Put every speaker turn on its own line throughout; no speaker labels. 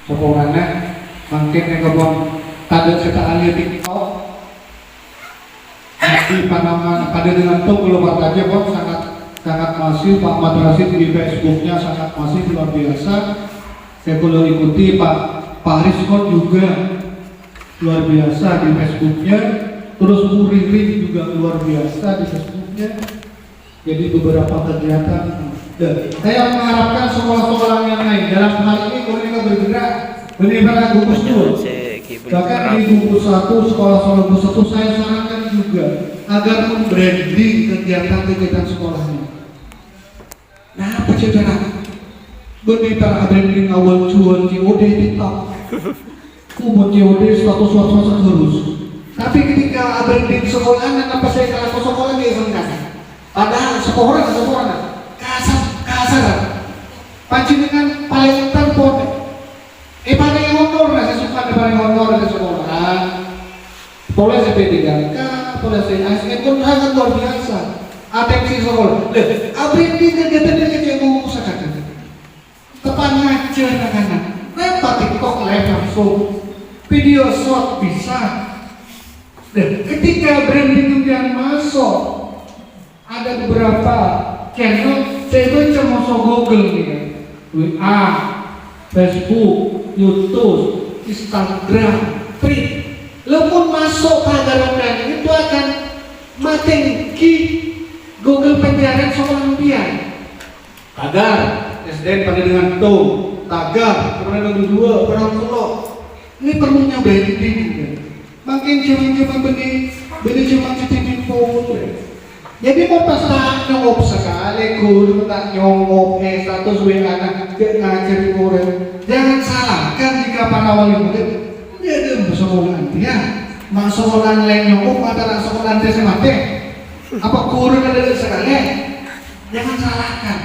sekolahnya makin yang kebon kada kita ahli TikTok di Panama pada dengan tuh keluar aja bos sangat masif. Pak Madrasid di Facebooknya sangat masif luar biasa. Saya kalau ikuti Pak Rizkon juga luar biasa di Facebooknya, terus Bu Riri juga luar biasa di Facebooknya. Jadi beberapa kegiatan. Dan saya mengharapkan sekolah-sekolah yang lain dalam hal ini mereka bergerak benar-benar gugus tugas. Bahkan di gugus 1 sekolah-sekolah gugus 1 saya sarankan juga agar membranding kegiatan-kegiatan sekolahnya. Nah, apa cara? Benar branding awal jual COD TikTok. Umur COD status swasta terus. Tapi ketika branding sekolah, apa saya kalau sekolah dia enggak. Padahal sekolah kasar. Pancingan paling terpon. Paling honor lah, saya suka paling honor dari sekolah. Boleh CP3K, boleh ASN pun sangat luar biasa. Atensi sekolah. Branding kegiatan kecil mau usahakan. Tepan ngajar anak-anak. Lempar TikTok live langsung. Video short bisa. Ketika branding yang masuk, ada beberapa channel saya baca masuk Google nih, WA, Facebook, YouTube, Instagram, print. Lepun masuk pelajaran itu akan matengki Google pencarian sekolah impian. Tagar SDN pada dengan tuh, tagar kemudian kedua perang solo. Ini perlunya branding. Makin zaman-zaman benih zaman CCTV phone. Jadi mau pasang nyongop sekali, guru tak nyongop status WA anak ngajari murid. Jangan salahkan jika para wali murid dia ada sekolah ya, masuk sekolah lain nyongop antara sekolah SMA. Apa guru ada sekali? Jangan salahkan.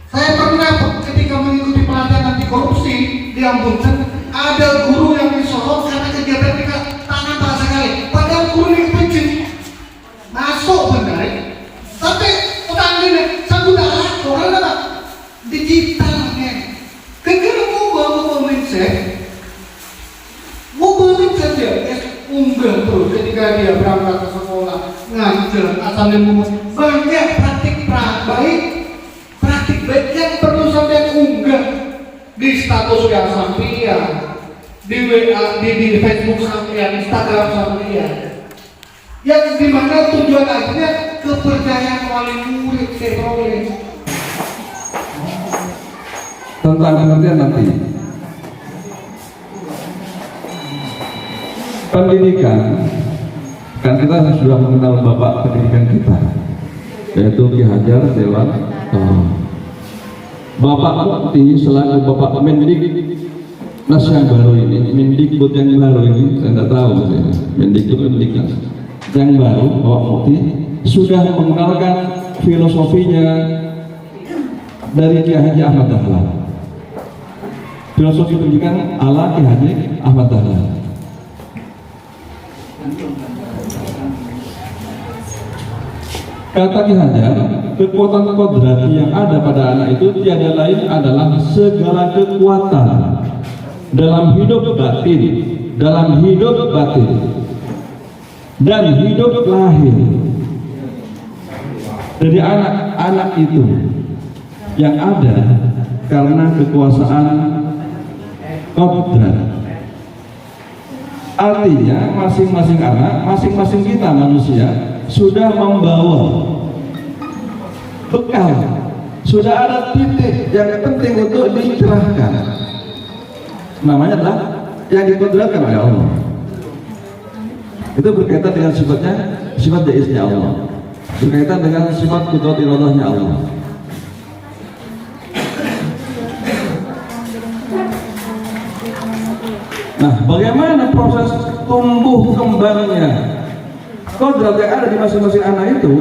Saya pernah ketika mengikuti pelatihan anti korupsi di Ambon, ada guru yang disorot karena kegiatan mereka tangan tak sekali. Padahal guru ini kepencet masuk benar, tapi utang ini sanggup darah orang apa digitalnya. Kira mau mindset dia unggah terus ketika dia berangkat ke sekolah ngajar asalnya banyak praktik baik yang perlu sampai unggah di status yang sampean, di WA, di Facebook sampean, Instagram sampean. Yang dimana tujuan akhirnya kepercayaan wali murid teroleh.
Tentang pengertian nanti. Pendidikan, kan kita sudah mengenal bapak pendidikan kita, yaitu Ki Hajar Dewan. Bapak Mukti selaku Bapak Mendiknas yang baru ini, Mendikbud yang baru ini, saya tidak tahu Mendiknas yang baru, Bapak Mukti sudah mengenalkan filosofinya dari Ki Haji Ahmad Dahlan. Filosofi pendidikan ala Ki Haji Ahmad Dahlan. Kata Ki Hajar, kekuatan kodrati yang ada pada anak itu tiada lain adalah segala kekuatan dalam hidup batin, dan hidup lahir dari anak-anak itu yang ada karena kekuasaan kodrat. Artinya masing-masing anak, masing-masing kita manusia sudah membawa bekal, sudah ada titik yang penting untuk dicerahkan. Namanya adalah yang dikodratkan oleh Allah. Itu berkaitan dengan sifatnya, sifat jaiznya Allah, berkaitan dengan sifat kudrat iradahnya Allah. Nah, bagaimana proses tumbuh kembangnya kodrat yang ada di masing-masing anak itu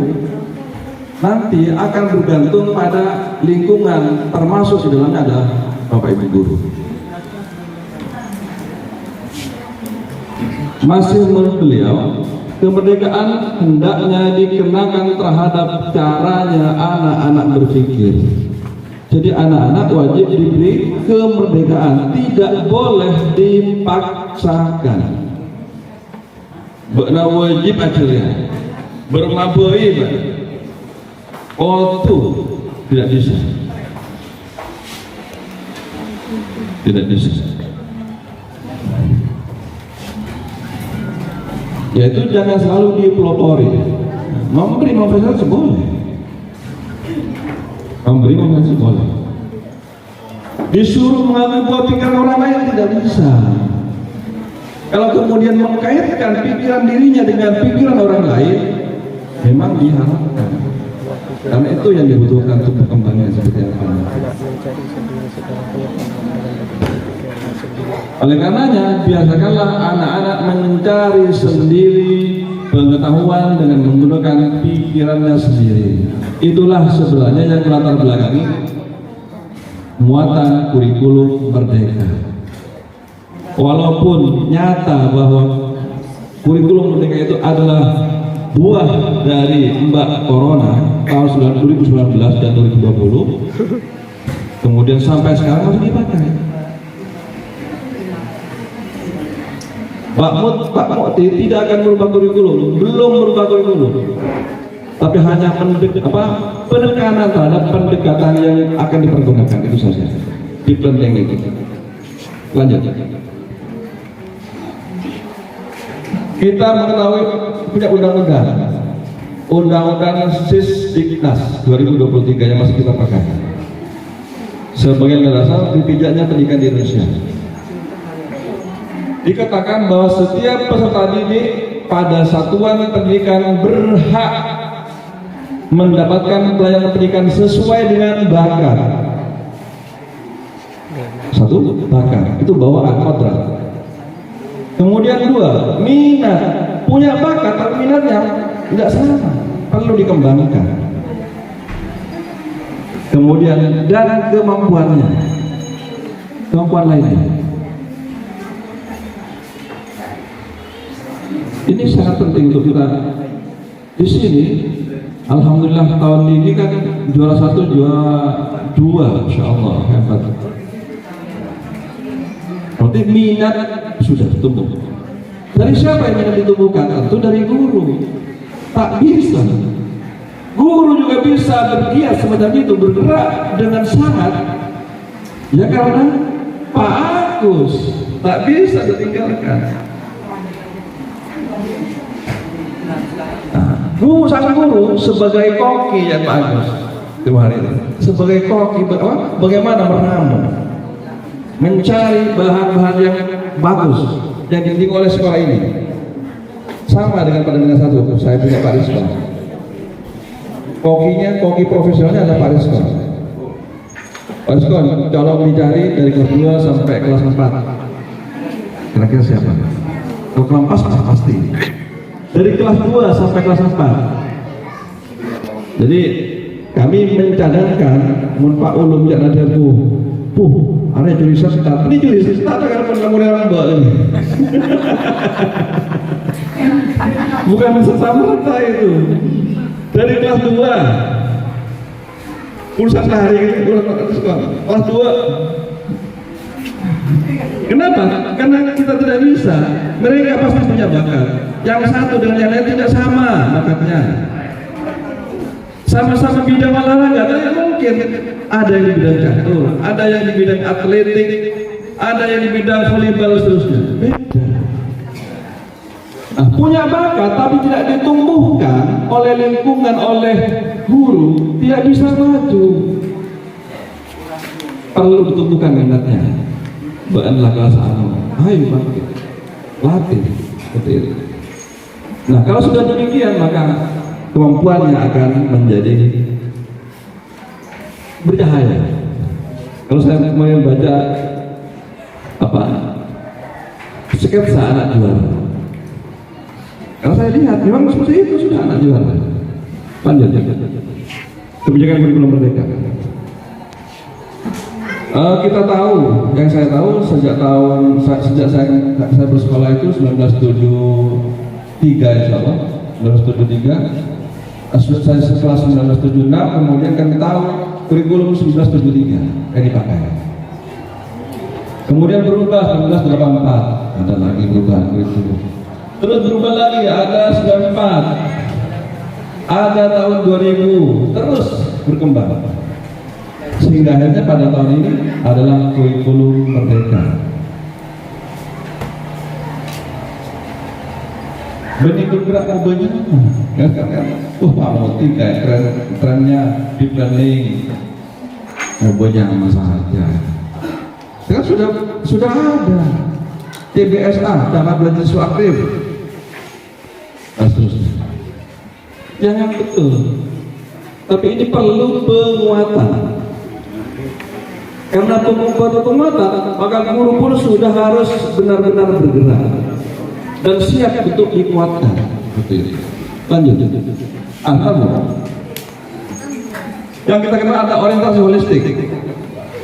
nanti akan bergantung pada lingkungan, termasuk di dalamnya adalah Bapak Ibu guru. Masih menurut beliau, kemerdekaan hendaknya dikenakan terhadap caranya anak-anak berpikir. Jadi anak-anak wajib diberi kemerdekaan, tidak boleh dipaksakan. Benar wajib acaranya, bermabui, Pak. Oh tuh tidak bisa, tidak bisa. Yaitu jangan selalu dipelopori. Memberi motivasi boleh. Memberi motivasi boleh. Disuruh mengambil buah pikiran orang lain tidak bisa. Kalau kemudian mengkaitkan pikiran dirinya dengan pikiran orang lain, memang diharapkan. Karena itu yang dibutuhkan untuk perkembangan seperti apa. Oleh karenanya, biasakanlah anak-anak mencari sendiri pengetahuan dengan menggunakan pikirannya sendiri. Itulah sebenarnya yang melatar belakangi muatan kurikulum merdeka. Walaupun nyata bahwa kurikulum merdeka itu adalah buah dari Mbak Corona tahun 2019 dan 2020, kemudian sampai sekarang masih dipakai. Pak Mukti tidak akan merubah kurikulum, belum merubah kurikulum, tapi hanya penekanan terhadap pendekatan yang akan dipergunakan, itu saja di penting itu. Lanjut. Kita mengetahui punya undang-undang Sisdiknas 2023 yang masih kita pakai sebagai dasar dipijaknya pendidikan di Indonesia. Dikatakan bahwa setiap peserta didik pada satuan pendidikan berhak mendapatkan pelayanan pendidikan sesuai dengan bakat. Satu, bakat, itu bawaan kodrat. Kemudian dua, minat, punya bakat tapi minatnya tidak sama, perlu dikembangkan. Kemudian dan kemampuan lainnya. Ini sangat penting untuk kita. Di sini, alhamdulillah tahun ini kan juara 1, juara 2, insya Allah hebat. Berarti minat sudah tumbuh. Dari siapa yang minat ditumbuhkan? Tentu dari guru. Tak bisa. Guru juga bisa bergiat semacam itu, bergerak dengan sangat. Ya karena Pak Agus tak bisa ditinggalkan. Sang guru sebagai koki yang bagus kemarin, sebagai koki bagaimana meramu, mencari bahan-bahan yang bagus yang dididik oleh sekolah ini. Sama dengan pada dinas 1, saya punya Pak Rizwan. Kokinya, koki profesionalnya adalah Pak Rizwan. Pak Rizwan, kalau dicari dari kelas 2 sampai kelas 4, kira-kira siapa? Kalau kelas 4 pasti. Dari kelas 2 sampai kelas 4. Jadi kami mencadangkan Pak Ulum jangan ada ada juri start. Ini juri start kan mudah-mudahan orang bawa ini. Bukan serta-merta itu. Dari kelas 2 urusan hari kelas 2. Kenapa? Karena kita tidak bisa. Mereka pasti punya bakat. Yang satu dengan yang lain tidak sama bakatnya. Sama-sama bidang olahraga, tapi mungkin ada yang di bidang catur, ada yang di bidang atletik, ada yang di bidang volleyball seterusnya. Beda. Nah, punya bakat tapi tidak ditumbuhkan oleh lingkungan, oleh guru, tidak bisa maju. Perlu ditumbuhkan minatnya. Bukanlah kelas anu, ayo bangkit, latih, seperti itu. Nah, kalau sudah demikian maka kemampuannya akan menjadi bercahaya. Kalau saya mau baca sketsa anak juara, kalau saya lihat memang seperti itu sudah anak juara. Lanjut. Kebijakan kurikulum merdeka. Kita tahu, yang saya tahu sejak saya bersekolah itu 1973 insya Allah, 1973. Saya setelah 1976 kemudian kami tahu kurikulum 1973 yang dipakai. Kemudian berubah 1984, ada lagi perubahan kurikulum. Terus berubah lagi, ada 94, ada tahun 2000, terus berkembang. Sehingga akhirnya pada tahun ini adalah kurikulum merdeka. Benih bergerak mobilnya, kan? Pak Moti kayak trennya deep learning, mobilnya sama saja. Kan sudah ada TBSA, dana belajar siswa aktif. Terusnya. Yang betul. Tapi ini perlu penguatan. Karena penguatan, maka guru-guru sudah harus benar-benar bergerak dan siap untuk dikuatkan. Lanjut. Yang kita kenal ada orientasi holistik.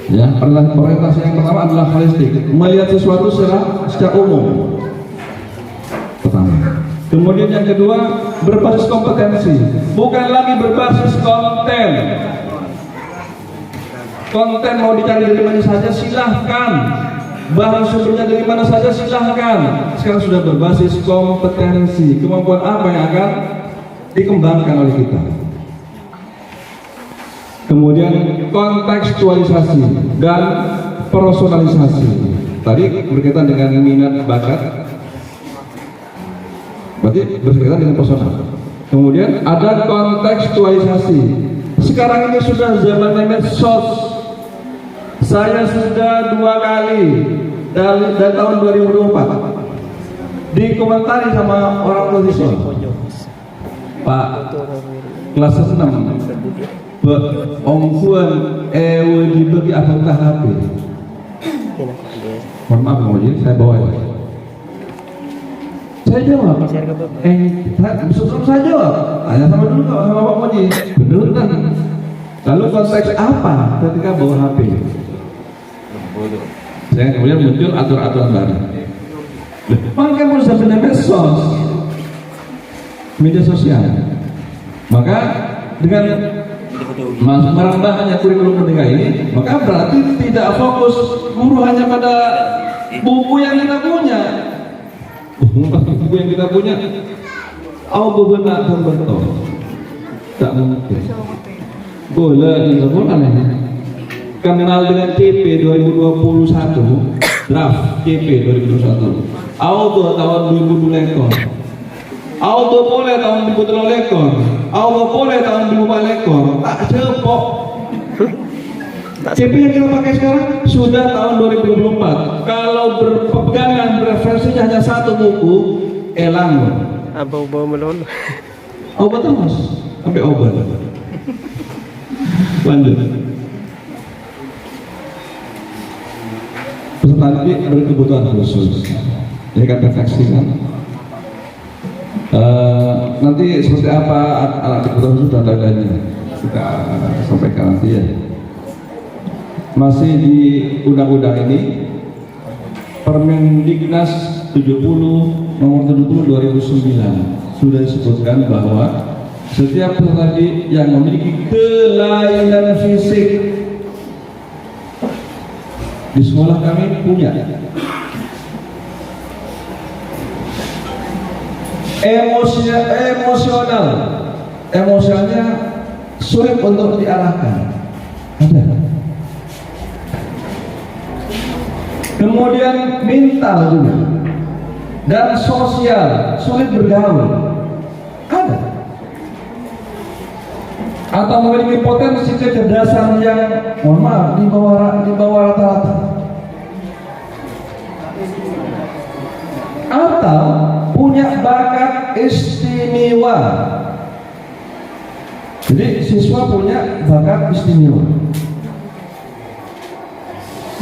Ya, orientasi yang pertama adalah holistik, melihat sesuatu secara umum. Pertama. Kemudian yang kedua, berbasis kompetensi, bukan lagi berbasis konten. Konten mau dicari dari mana saja silahkan, bahan sumbernya dari mana saja silahkan. Sekarang sudah berbasis kompetensi, kemampuan apa yang akan dikembangkan oleh kita. Kemudian kontekstualisasi dan personalisasi. Tadi berkaitan dengan minat bakat, berarti berkaitan dengan personal. Kemudian ada kontekstualisasi. Sekarang ini sudah zaman medsos. Saya sudah 2 kali dari tahun 2024 dikomentari sama orang mahasiswa. Pak, kelas 6 ongkuan dibagi apakah HP? Mohon maaf Bang Moji, saya bawa ya. Saya jawab, saya jawab, tanya sama dulu sama Pak Moji, bener kan? Lalu konteks apa ketika bawa HP? Saya kemudian muncul aturan-aturan baru. Maka mau sampai medsos, media sosial. Maka dengan merambahnya kurikulum merdeka ini, maka berarti tidak fokus guru hanya pada buku yang kita punya. Buku yang kita punya, benar dan betul. Tak mungkin. Boleh ini aneh. Kenal dengan CP 2021, draft CP 2021. Auto tahun 2000 lekor. Auto boleh tahun 2003 lekor. Auto boleh tahun 2004 lekor. Tak cepok. CP yang kita pakai sekarang sudah tahun 2024. Kalau berpegangan referensinya hanya satu buku, elang.
Abau-bau melulu.
Obat terus, sampai obat. Lanjut. Peserta didik berkebutuhan khusus. Ini kan perfeksi kan. Nanti seperti apa alat kebutuhan khusus dan lain-lainnya kita sampaikan nanti ya. Masih di undang-undang ini, Permendiknas 70 nomor 70 2009 sudah disebutkan bahwa setiap peserta didik yang memiliki kelainan fisik di sekolah kami punya emosionalnya sulit untuk diarahkan, ada. Kemudian mental juga dan sosial sulit bergaul, ada. Atau memiliki potensi kecerdasan yang mohon maaf di bawah rata-rata, atau punya bakat istimewa. Jadi siswa punya bakat istimewa,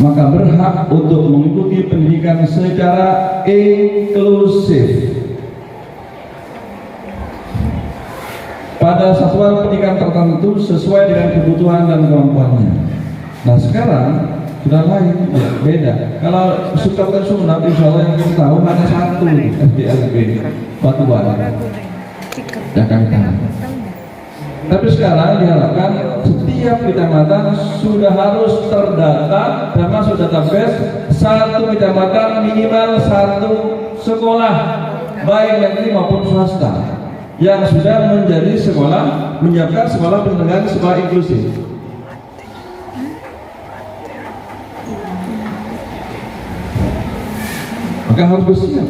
maka berhak untuk mengikuti pendidikan secara inklusif pada satuan pendidikan tertentu sesuai dengan kebutuhan dan kemampuannya. Nah sekarang sudah lain, ya, beda. Kalau suka sunat, insya Allah yang kita tahu ada satu SDLB Batuan yang kami tahu. Tapi sekarang diharapkan setiap kecamatan sudah harus terdata dan masuk database, satu kecamatan minimal satu sekolah baik negeri maupun swasta yang sudah menjadi sekolah, menyiapkan sekolah pendidikan sekolah inklusif. Maka harus bersiap.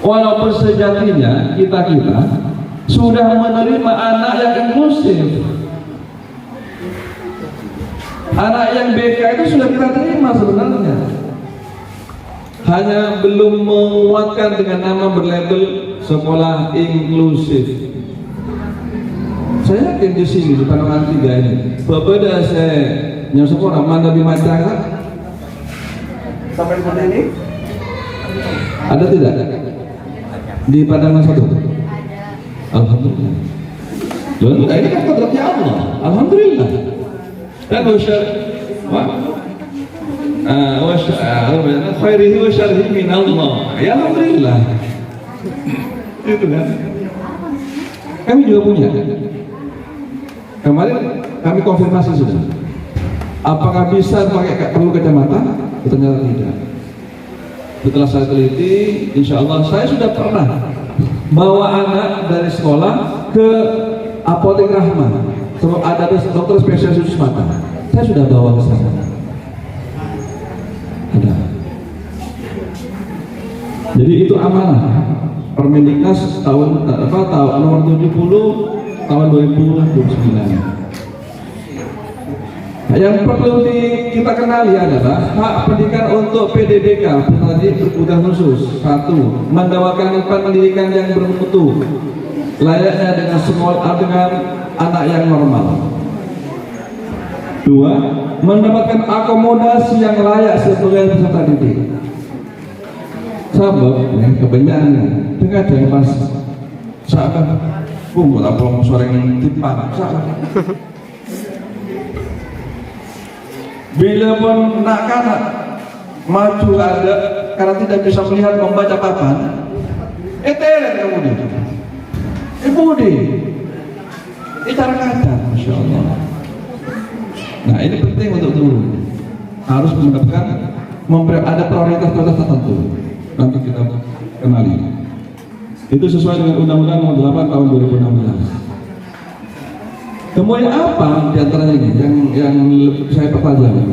Walaupun sejatinya kita sudah menerima anak yang inklusif, anak yang BK itu sudah kita terima sebenarnya, hanya belum menguatkan dengan nama berlabel sekolah inklusif. Saya yakin di sini di Pandangan 3 ini, berbeda saya yang sekolah mana di masyarakat
Sampai di ini
ada tidak di Pandangan 1? Alhamdulillah. Lalu ini kan kodratnya Allah. Alhamdulillah. Dan khairihi wa syarrihi min Allah. Ya alhamdulillah. Itu kan. Kami juga punya. Kemarin kami konfirmasi sudah. Apakah bisa pakai perlu kecamatan? Ternyata tidak. Setelah saya teliti, insya Allah saya sudah pernah bawa anak dari sekolah ke Apotek Rahma. Ada dokter spesialis khusus mata. Saya sudah bawa ke sana. Ada. Jadi itu amanah. Permendiknas tahun nomor 70 tahun 2029. Yang perlu kita kenali adalah hak pendidikan untuk PDDK, tadi berkebutuhan khusus. 1. Mendapatkan pendidikan yang bermutu layaknya dengan sekolah dengan anak yang normal. 2. Mendapatkan akomodasi yang layak sebagai peserta didik. Sabab kebanyakan dengan yang pas sahabat kumpul apa sore tipan sahabat. Bila pun anak-anak maju ada karena tidak bisa melihat membaca papan, etelen kemudian, budi, cara kata, masya Allah. Nah ini penting untuk turun, harus mendapatkan ada prioritas tertentu. Nanti kita kenali. Itu sesuai dengan Undang-Undang Nomor 8 Tahun 2016. Kemudian apa diantaranya ini yang saya pertajam,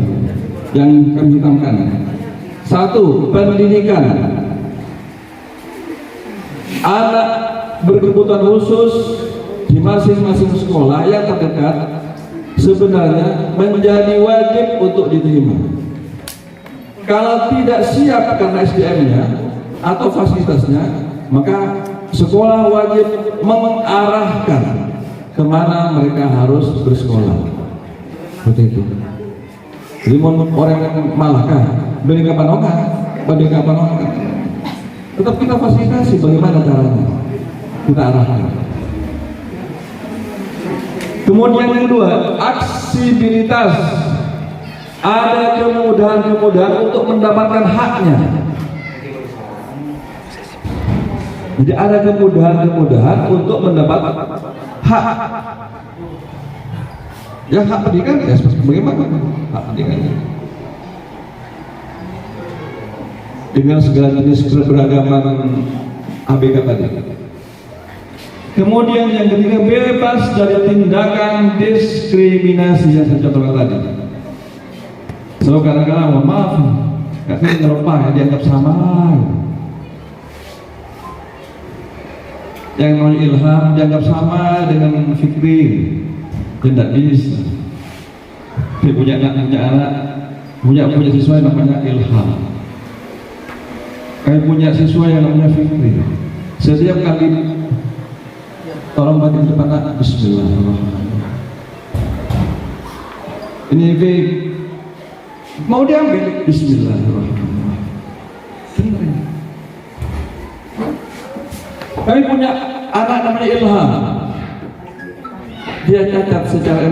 yang kami hitamkan? 1. Pendidikan. Anak berkebutuhan khusus di masing-masing sekolah yang terdekat sebenarnya menjadi wajib untuk diterima. Kalau tidak siap karena SDM-nya atau fasilitasnya, maka sekolah wajib mengarahkan kemana mereka harus bersekolah. Seperti itu. Jadi orang yang Malaka, beli kapan tetap kita fasilitasi bagaimana caranya, kita arahkan. Kemudian yang kedua, aksibilitas. Ada kemudahan-kemudahan untuk mendapatkan haknya. Jadi ada kemudahan-kemudahan untuk mendapat hak. Ya hak pendidikan ya bagaimana hak pendidikan dengan segala jenis keberagaman ABK tadi. Kemudian yang ketiga, bebas dari tindakan diskriminasi yang saya contohkan tadi. So kadang-kadang mohon maaf, katanya ngerupa ya dianggap sama. Yang namanya Ilham dianggap sama dengan Fikri, tidak bisa. Dia punya anak, punya siswa yang namanya Ilham. Kayak punya siswa yang namanya Fikri. Setiap kali tolong baca depan anak, Bismillahirrahmanirrahim. Ini Fik, mau diambil, Bismillahirrahmanirrahim. Kami punya anak namanya Ilham. Dia cacat secara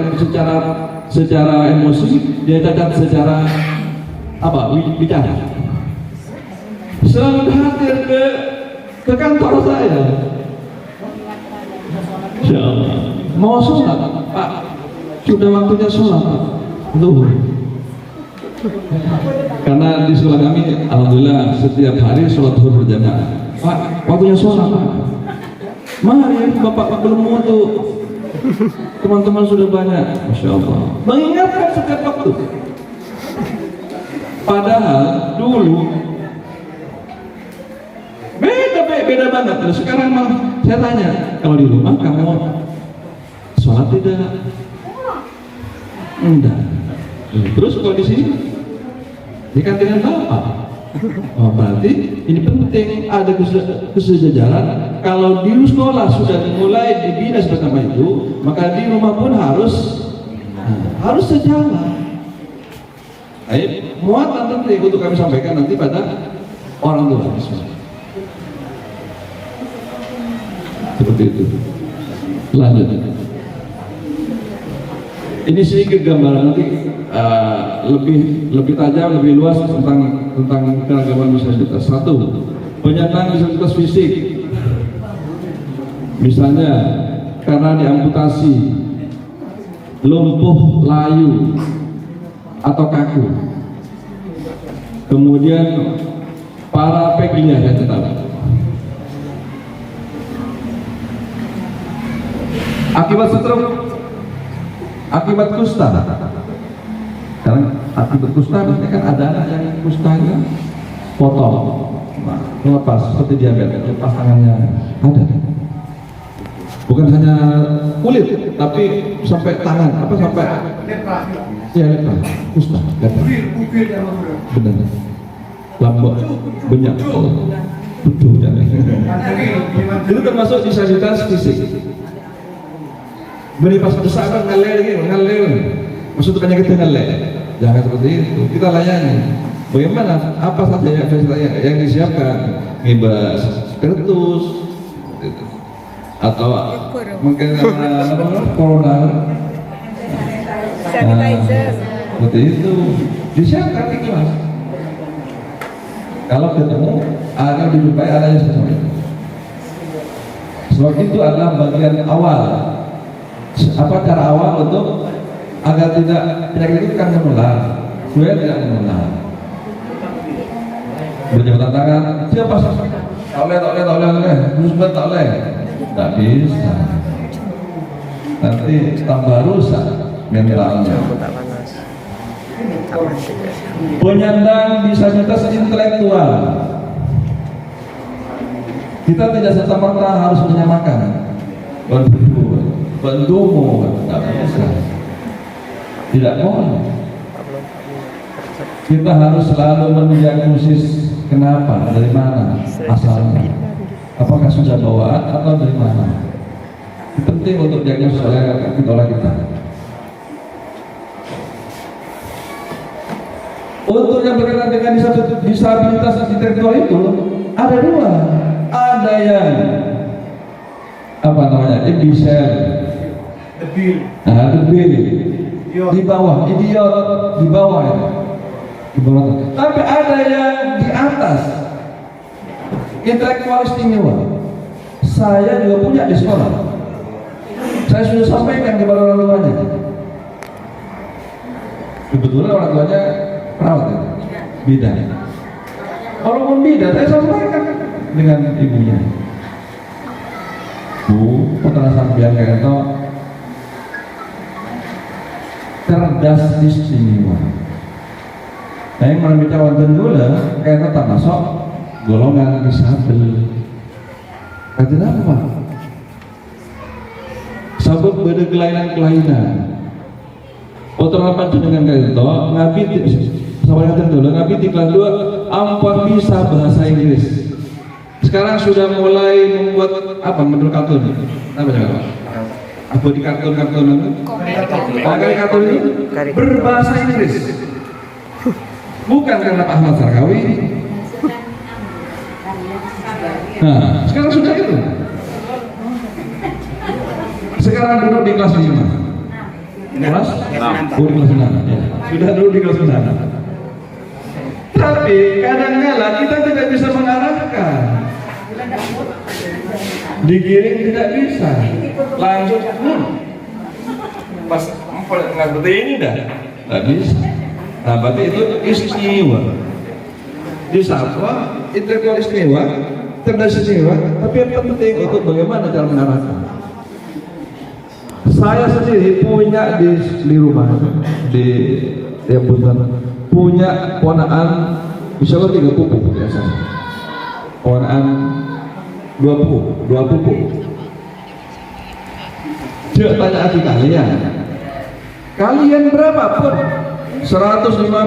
emosi, dia cacat secara bicara. Selalu hadir ke kantor saya. Masya Allah. Mau sholat, Pak? Sudah waktunya sholat, Pak. Zuhur. Karena di sekolah kami, alhamdulillah setiap hari sholat zuhur berjamaah. Pak, waktunya sholat, Pak. Mari, Bapak belum wudu. Teman-teman sudah banyak, Masya Allah. Mengingatkan setiap waktu. Padahal dulu beda banget. Terus sekarang malah saya tanya, kalau di rumah kamu sholat tidak? Enggak. Terus kalau di sini dikatakan Bapak. Oh, berarti ini penting ada kesejajaran. Kalau di sekolah sudah dimulai dibina seperti itu, maka di rumah pun harus sejalan. Muatan penting untuk kami sampaikan nanti pada orang tua. Seperti itu. Lanjut. Ini sedikit gambaran nanti lebih tajam, lebih luas tentang keragaman disabilitas. Satu, penyandang disabilitas fisik, misalnya karena diamputasi, lumpuh, layu, atau kaku. Kemudian paraplegia yang tetap. Akibat stroke, akibat kusta. Karena akibat kusta biasanya kan ada anak yang kustanya potong, lepas seperti diabetes, lepas tangannya ada. Bukan hanya kulit, tapi sampai tangan, sampai ya lepra, kusta, benar. Lambok, banyak, betul jangan. Itu termasuk disabilitas fisik. Beri pas besar ngalir. Maksud penyakit ngalir. Jangan seperti itu. Kita layani. Bagaimana? Apa saja yang disiapkan? Ngibas kertus, atau mungkin corona. Seperti itu. Disiapkan ikhlas. Kalau ketemu ada dijumpai adanya sesuatu. Sebab itu adalah bagian awal. Apa cara awal untuk agar tidak penyakit itu kan menular, supaya tidak menular. Berjabat tangan, siapa sih? Tak boleh, terus tak boleh, tak bisa. Nanti tambah rusak mentalnya. Penyandang disabilitas intelektual, kita tidak serta-merta harus menyamakan. Bendumu, tak bisa. Tidak boleh. Kita harus selalu mendiagnosis kenapa, dari mana asalnya. Apakah sudah bawaan atau dari mana? Itu penting untuk diagnosis oleh kita. Untuk yang berkaitan dengan disabilitas intelektual itu ada dua. Ada yang imbecile, debil, di bawah, idiot, di bawah itu. Tapi ada yang di atas, intelektual istimewa. Saya juga punya di sekolah. Saya sudah sampaikan kepada orang tuanya. Kebetulan orang tuanya perawat ya? Bidan. Walaupun bidan, saya sampaikan dengan ibunya. Bu, putra sampeyan kaya cerdas istimewa. Saya menemui cawan gula, kaya tak masuk golongan disabel. Kata apa? Sabab beda kelainan. Putra panjenengan kaya itu ngabi sampai kata dulu ngabi di kelas 2 ampun bisa bahasa Inggris. Sekarang sudah mulai membuat menurut kartun. Apa coba? Apa di kartun kartun itu berbahasa Inggris. Bukan karena Pak Ahmad Sarkawi. Nah, sekarang sudah itu. Sekarang duduk di kelas 5. Kelas 6. Di kelas 6. Ya. Sudah duduk di kelas 6. Tapi kadang-kala kita tidak bisa mengarahkan. digiring tidak bisa, lanjut pas ngerti ini dah nggak bisa. Nah berarti itu istimewa di satwa intelektual istimewa, cerdas istimewa, tapi yang penting untuk bagaimana cara mengarahkan. Saya sendiri punya di rumah di Buntan punya ponaan bisa 3 pupuk biasanya, ponaan 2 pupuk. Coba tanya adik kalian berapapun 153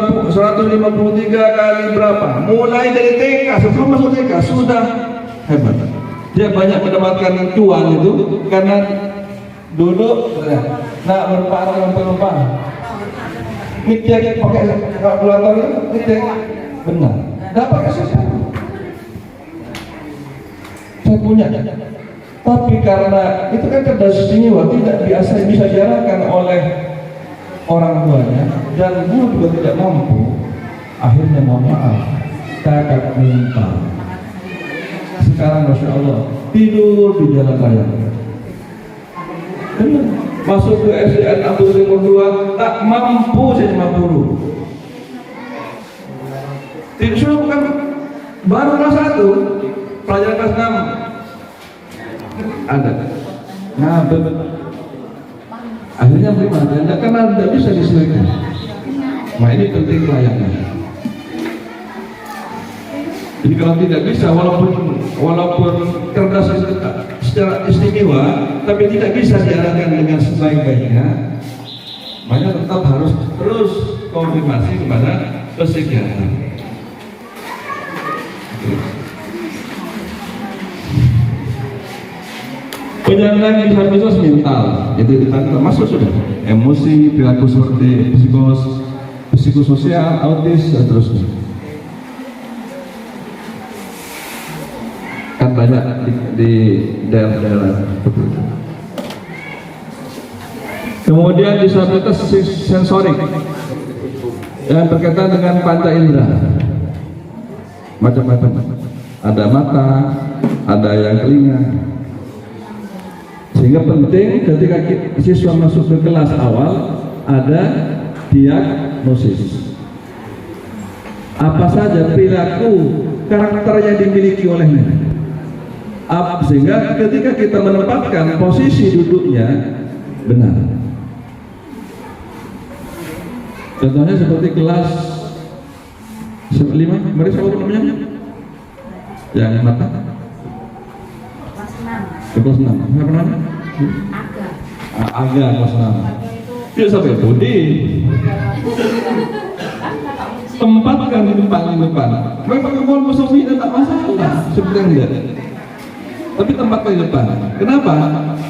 kali berapa, mulai dari TK sebelum masuk TK sudah hebat. Dia banyak mendapatkan cuan itu karena duduk, nak berempah, ngecek pakai kalkulator itu, ngecek benar, dapat kasusnya. Saya punya, tapi karena itu kan cerdas istimewa, tidak biasa bisa diarahkan oleh orang tuanya dan guru juga tidak mampu, akhirnya mohon maaf kakak minta. Sekarang Masya Allah tidur di jalan raya. Benar. Masuk ke SDN Abdul Timur 2 tak mampu saya 50. Tidak sudah bukan baru kelas 1, pelajaran kelas 6 ada. Nah betul. Akhirnya bagaimana? Karena tidak bisa disesuaikan. Nah ini penting pelayanan. Jadi kalau tidak bisa, walaupun cerdas secara istimewa, tapi tidak bisa diarahkan dengan sebaik-baiknya, maka tetap harus terus konfirmasi kepada psikiater. Penyandang disabilitas mental itu kita termasuk sudah emosi, perilaku seperti psikososial, autis dan seterusnya. Kan banyak di daerah-daerah seperti itu. Kemudian disabilitas sensorik yang berkaitan dengan panca indera macam-macam. Ada mata, ada yang telinga. Sehingga penting ketika siswa masuk ke kelas awal ada diagnosis. Apa saja perilaku karakter yang dimiliki olehnya. Sehingga ketika kita menempatkan posisi duduknya benar. Contohnya seperti kelas 5, mari saya namanya yang mata kelas 6, apa namanya? Aga kelas 6. Dia sampai budi. Tempatkan di paling depan. Memang mau musuh tidak masalah, sebenarnya. Tapi tempatkan di depan. Kenapa?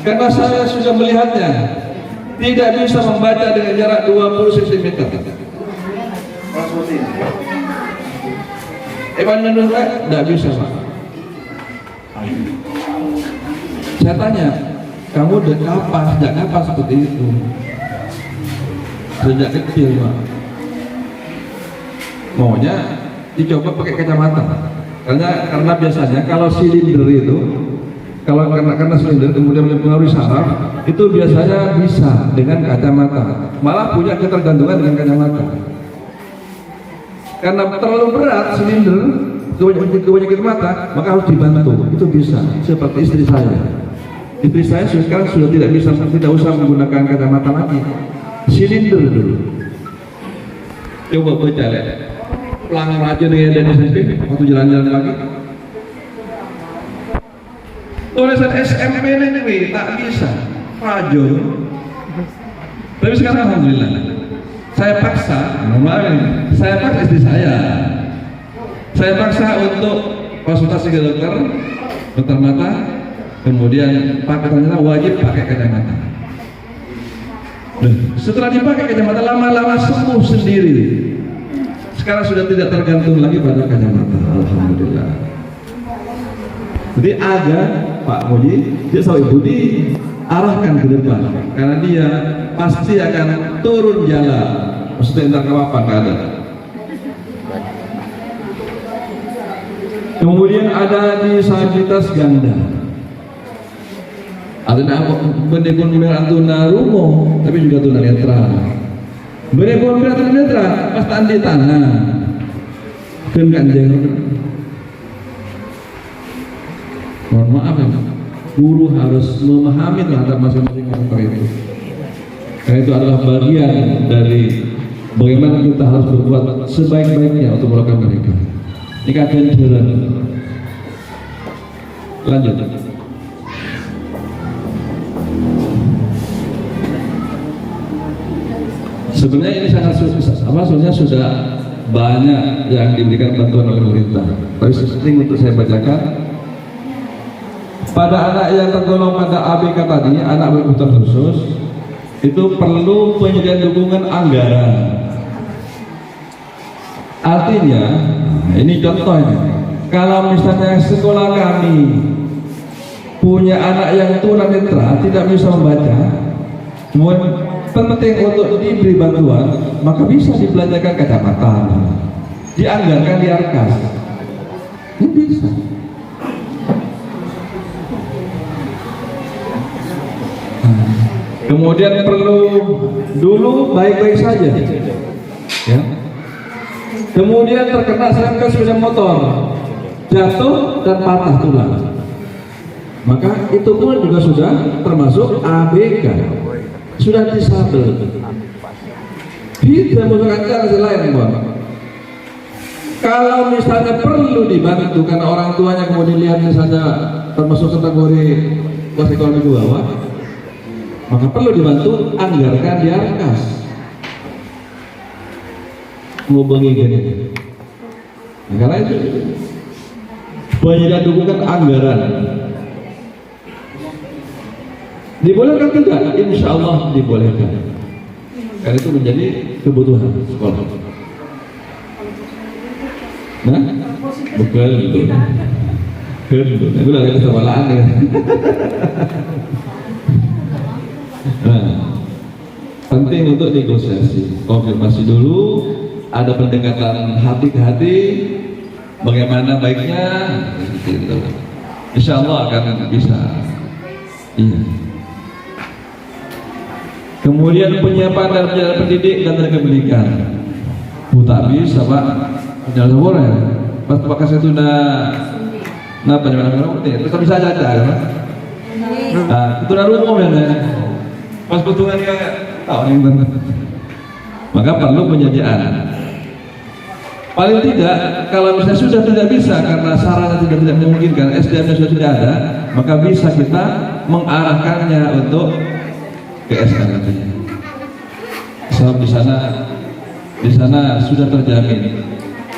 Karena saya sudah melihatnya. Tidak bisa membaca dengan jarak 20 cm. Menurut saya tidak bisa, Pak. Saya tanya, kamu sejak kapan seperti itu? Sejak kecil, Pak. Maunya dicoba pakai kacamata. Karena biasanya kalau silinder itu, karena silinder kemudian mempengaruhi saraf, itu biasanya bisa dengan kacamata. Malah punya ketergantungan dengan kacamata. Karena terlalu berat silinder, kebanyakan mata, maka harus dibantu. Itu bisa. Seperti istri saya. Istri saya sekarang sudah tidak usah menggunakan kacamata lagi. Silinder dulu. Coba baca lihat. Pelanggan aja dengan dari SMP waktu jalan-jalan lagi. Tulisan SMP ini tak bisa. Rajo. Tapi sekarang alhamdulillah. Saya paksa istri saya. Saya paksa untuk konsultasi ke dokter mata, kemudian ternyata wajib pakai kacamata. Setelah dipakai kacamata lama-lama sembuh sendiri. Sekarang sudah tidak tergantung lagi pada kacamata. Alhamdulillah. Jadi ada Pak Moji, dia sampai Budi arahkan ke depan, karena dia pasti akan turun jalan. Maksudnya entah apa ada. Kemudian ada disabilitas ganda. Artinya apa? Benih pun antuna rumo, tapi juga tunanetra. Benih pun tunanetra, pas tandi tanah. Kan kanjeng. Mohon maaf ya, guru harus memahami terhadap masing-masing karakter itu. Karena itu adalah bagian dari bagaimana kita harus berbuat sebaik-baiknya untuk melakukan mereka. Ini kan jalan. Lanjut. Sebenarnya ini sangat sebenarnya sudah banyak yang diberikan bantuan oleh pemerintah. Tapi sering untuk saya bacakan. Pada anak yang tergolong pada ABK tadi, anak berkebutuhan khusus, itu perlu penyediaan dukungan anggaran. Artinya, ini contohnya, kalau misalnya sekolah kami punya anak yang tunanetra tidak bisa membaca, penting untuk diberi bantuan, maka bisa dibelanjakan kacamata, dianggarkan di Arkas. Ini bisa. Kemudian perlu dulu baik-baik saja, ya. Kemudian terkena serangga sepeda motor, jatuh dan patah tulang, maka itu pun juga sudah termasuk ABK, sudah disabel. Tidak menggunakan cara lain, Bang. Kalau misalnya perlu dibantu karena orang tuanya kemudian lihat misalnya termasuk kategori kelas ekonomi di bawah, maka perlu dibantu, anggarkan di Arkas. Ngomongi gini. Nah, karena itu penyediaan dukungan anggaran dibolehkan tidak? Insya Allah dibolehkan. Karena itu menjadi kebutuhan sekolah. Nah, bukan itu. Itu lagi kesewalaan ya. Nah, penting untuk negosiasi, konfirmasi dulu, ada pendekatan hati ke hati, bagaimana baiknya, gitu. Insya Allah akan bisa. Iya. Kemudian penyiapan dan perjalanan pendidik dan tenaga pendidikan. Tak bisa Pak, jangan boleh. Pas pakai saya tunda, napa jangan terus bisa aja kan? Nah, itu naruh umum ya. Pas potongan dia tahu yang benar. Maka perlu penyediaan. Paling tidak, kalau misalnya sudah tidak bisa karena sarana tidak memungkinkan, SDM-nya sudah tidak ada, maka bisa kita mengarahkannya untuk ke SK nantinya. Sebab di sana sudah terjamin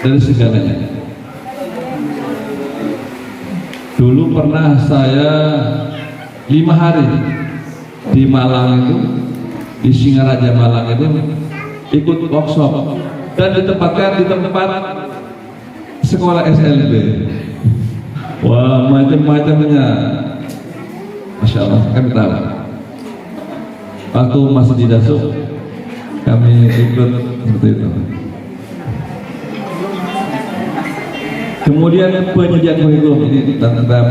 dari segalanya. Dulu pernah saya 5 hari di Malang itu, di Singaraja Malang itu ikut workshop dan ditempatkan di tempat sekolah SLB. Wah, macam-macamnya, Masya Allah, kami tahu. Waktu masih di Dasuk, kami ikut seperti itu. Kemudian penyediaan kurikulum ini kita bahas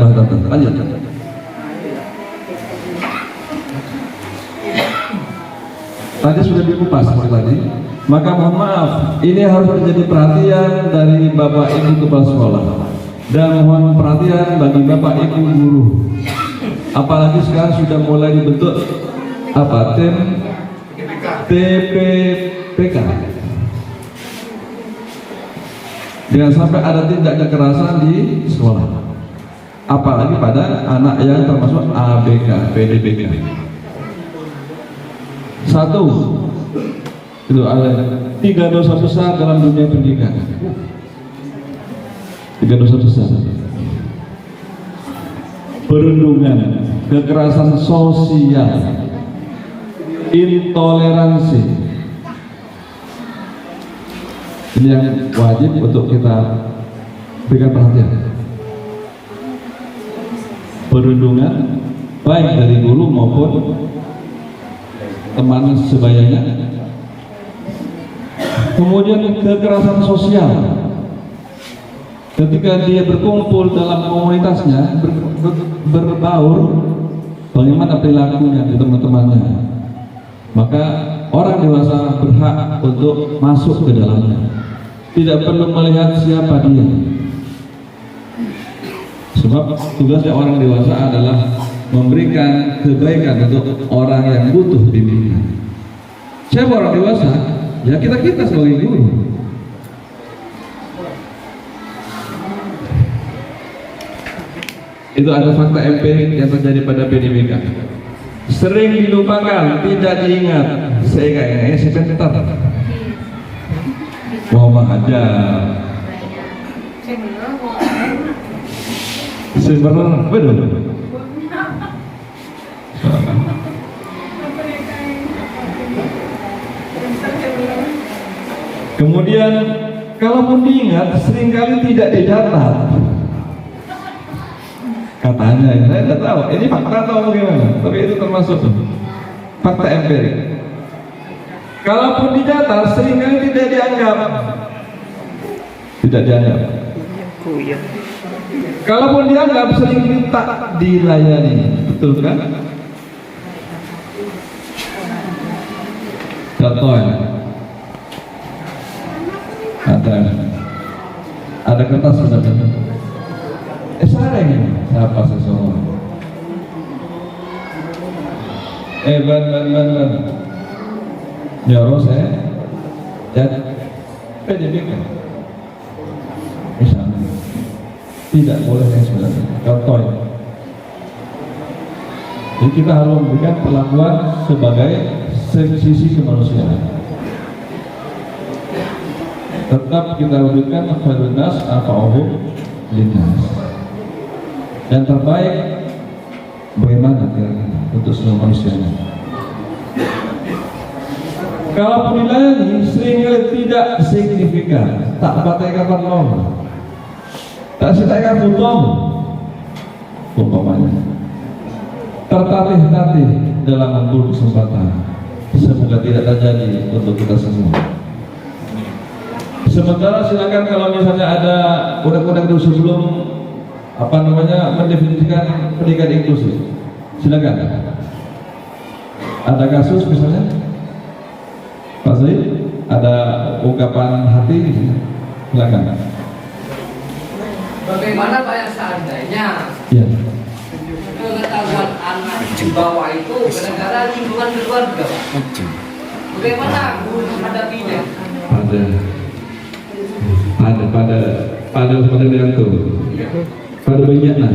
lanjut. Tadi sudah dikupas seperti tadi. Maka mohon maaf, ini harus menjadi perhatian dari Bapak Ibu Kepala Sekolah dan mohon perhatian bagi Bapak Ibu guru. Apalagi sekarang sudah mulai dibentuk apa TPPK. Jangan sampai ada tindak kekerasan di sekolah. Apalagi pada anak yang termasuk ABK, PDBK. Satu, itu ada 3 dosa besar dalam dunia pendidikan. 3 dosa besar: perundungan, kekerasan sosial, intoleransi. Ini yang wajib untuk kita berikan perhatian. Perundungan baik dari guru maupun teman sebayanya. Kemudian kekerasan sosial, ketika dia berkumpul dalam komunitasnya, berbaur, bagaimana perilakunya di teman-temannya, maka orang dewasa berhak untuk masuk ke dalamnya. Tidak perlu melihat siapa dia, sebab tugasnya orang dewasa adalah memberikan kebaikan untuk orang yang butuh bimbingan. Siapa orang dewasa? Ya kita sebagai guru. Itu ada fakta empirik yang terjadi pada PDBK. Sering dilupakan, tidak diingat. Saya kayaknya si pintar. Muhammad Hajar. Sebenarnya betul. Kemudian kalaupun diingat, seringkali tidak dicatat. Katanya, saya tidak tahu. Ini fakta atau bagaimana? Tapi itu termasuk fakta empirik. Kalaupun dicatat, seringkali tidak dianggap. Tidak dianggap. Kalaupun dianggap, sering tak dilayani. Betul kan? Contohnya, ada kertas sebenarnya. Sareng siapa seseorang? Ban. Nyoro saya dan PDBK. Misalnya, tidak boleh yang sebenarnya. Contoh. Jadi kita harus memberikan perlakuan sebagai sisi kemanusiaan. Tetap kita wujudkan akhlaknas afa'uhum linnas. Yang terbaik bagaimana kira-kira untuk semua manusia. Kalau penilaian seringkali tidak signifikan, tak patahkan nom, tak setaikan butom, umpamanya tertatih-tatih dalam mengambil kesempatan. Semoga tidak terjadi untuk kita semua. Sementara silakan kalau misalnya ada undang-undang itu sebelum mendefinisikan pendidikan inklusif, silakan. Ada kasus misalnya, Pak Zaid, ada ungkapan hati, silakan.
Bagaimana Pak yang seandainya
Ya.
pengetahuan anak di bawah itu gara-gara lingkungan keluarga, Pak? Bagaimana guru menghadapinya? Pada dengan itu, pada banyaknya.